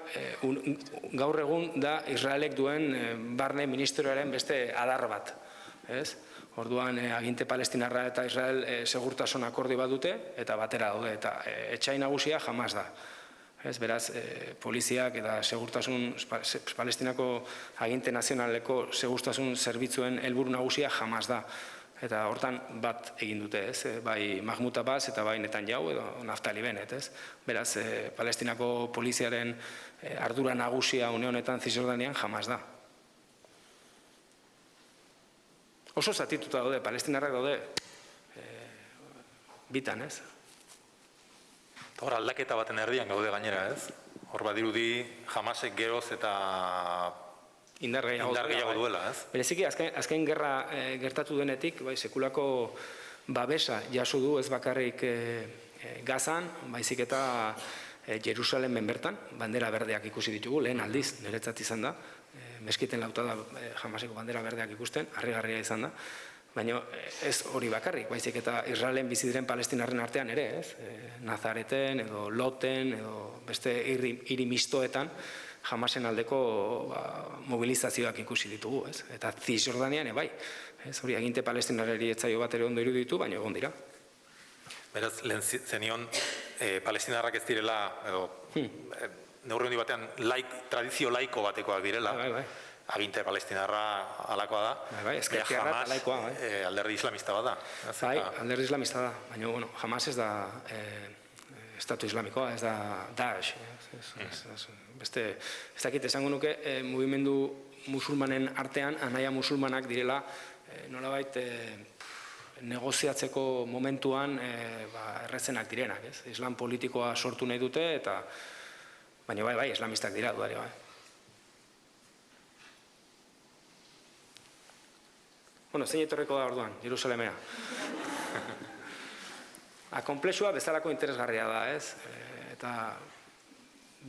C: gaur egun da Israelek duen barne ministerioaren beste adar bat. Orduan, aginte palestinarra eta Israel segurtasun akordio bat dute, eta batera daude, eta etxai nagusia jamaz da. Beraz, poliziak eta segurtasun, Palestinako aginte nazionaleko segurtasun zerbitzuen helburu nagusia jamaz da. Eta hortan bat egin dute, bai Mahmoud Abbas eta bai Netanyahu edo Naftali Bennett. Beraz, Palestinako poliziaren ardura nagusia une honetan Cisjordanian jamaz da. Oso zatituta daude, palestinarrak daude bitan, ez?
B: Hor aldaketa baten erdian gaude gainera, ez? Hor badirudi Hamasek geroz eta indar gehiago duela, ez?
C: Bereziki, azken gerra gertatu denetik, sekulako babesa jaso du ez bakarrik Gazan, baizik eta Jerusalemen bertan, bandera berdeak ikusi ditugu, lehen aldiz, niretzat izan da, meskiten lauta da Hamaseko bandera berdeak ikusten, harrigarria izan da, baina ez hori bakarrik, baizik eta Israelen bizi diren palestinarren artean ere, ez? Nazareten edo Loten edo beste hiri mistoetan Hamasen aldeko mobilizazioak ikusi ditugu, ez? Eta Cisjordanian bai, hori aginte palestinarreri etzaio bat ere ondo iruditu, baina egon dira.
B: Beraz, lehen zenion, palestinarrak ez direla, neurri hondi batean, tradizio laiko batekoak direla, aginte palestinarra alakoa da, Hamas alderdi islamista bat da.
C: Bai, alderdi islamista da, baina Hamas ez da estatu islamikoa, ez da Daesh. Ez dakit esango nuke, mugimendu musulmanen artean, anaia musulmanak direla, nolabait negoziatzeko momentuan errezenak direnak. Islam politikoa sortu nahi dute, baina bai, islamistak dira duari bai. Zein etorreko da orduan, Jerusalemea. Konplexua bezalako interesgarria da, ez? Eta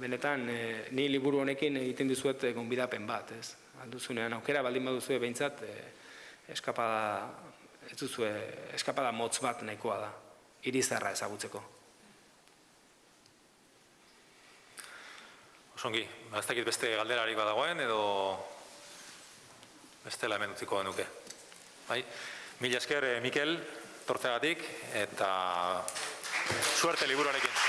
C: benetan, ni liburu honekin egiten dizuet gonbidapen bat, ez? Alduzunean, aukera baldin baduzue behintzat, eskapada motz bat nahikoa da, irizarra ezagutzeko.
B: Osongi, ez dakit beste galderarik badagoen edo bestela hemen utziko genuke. Bai? Mila esker, Mikel, tortzeagatik, eta suerte liburuarekin.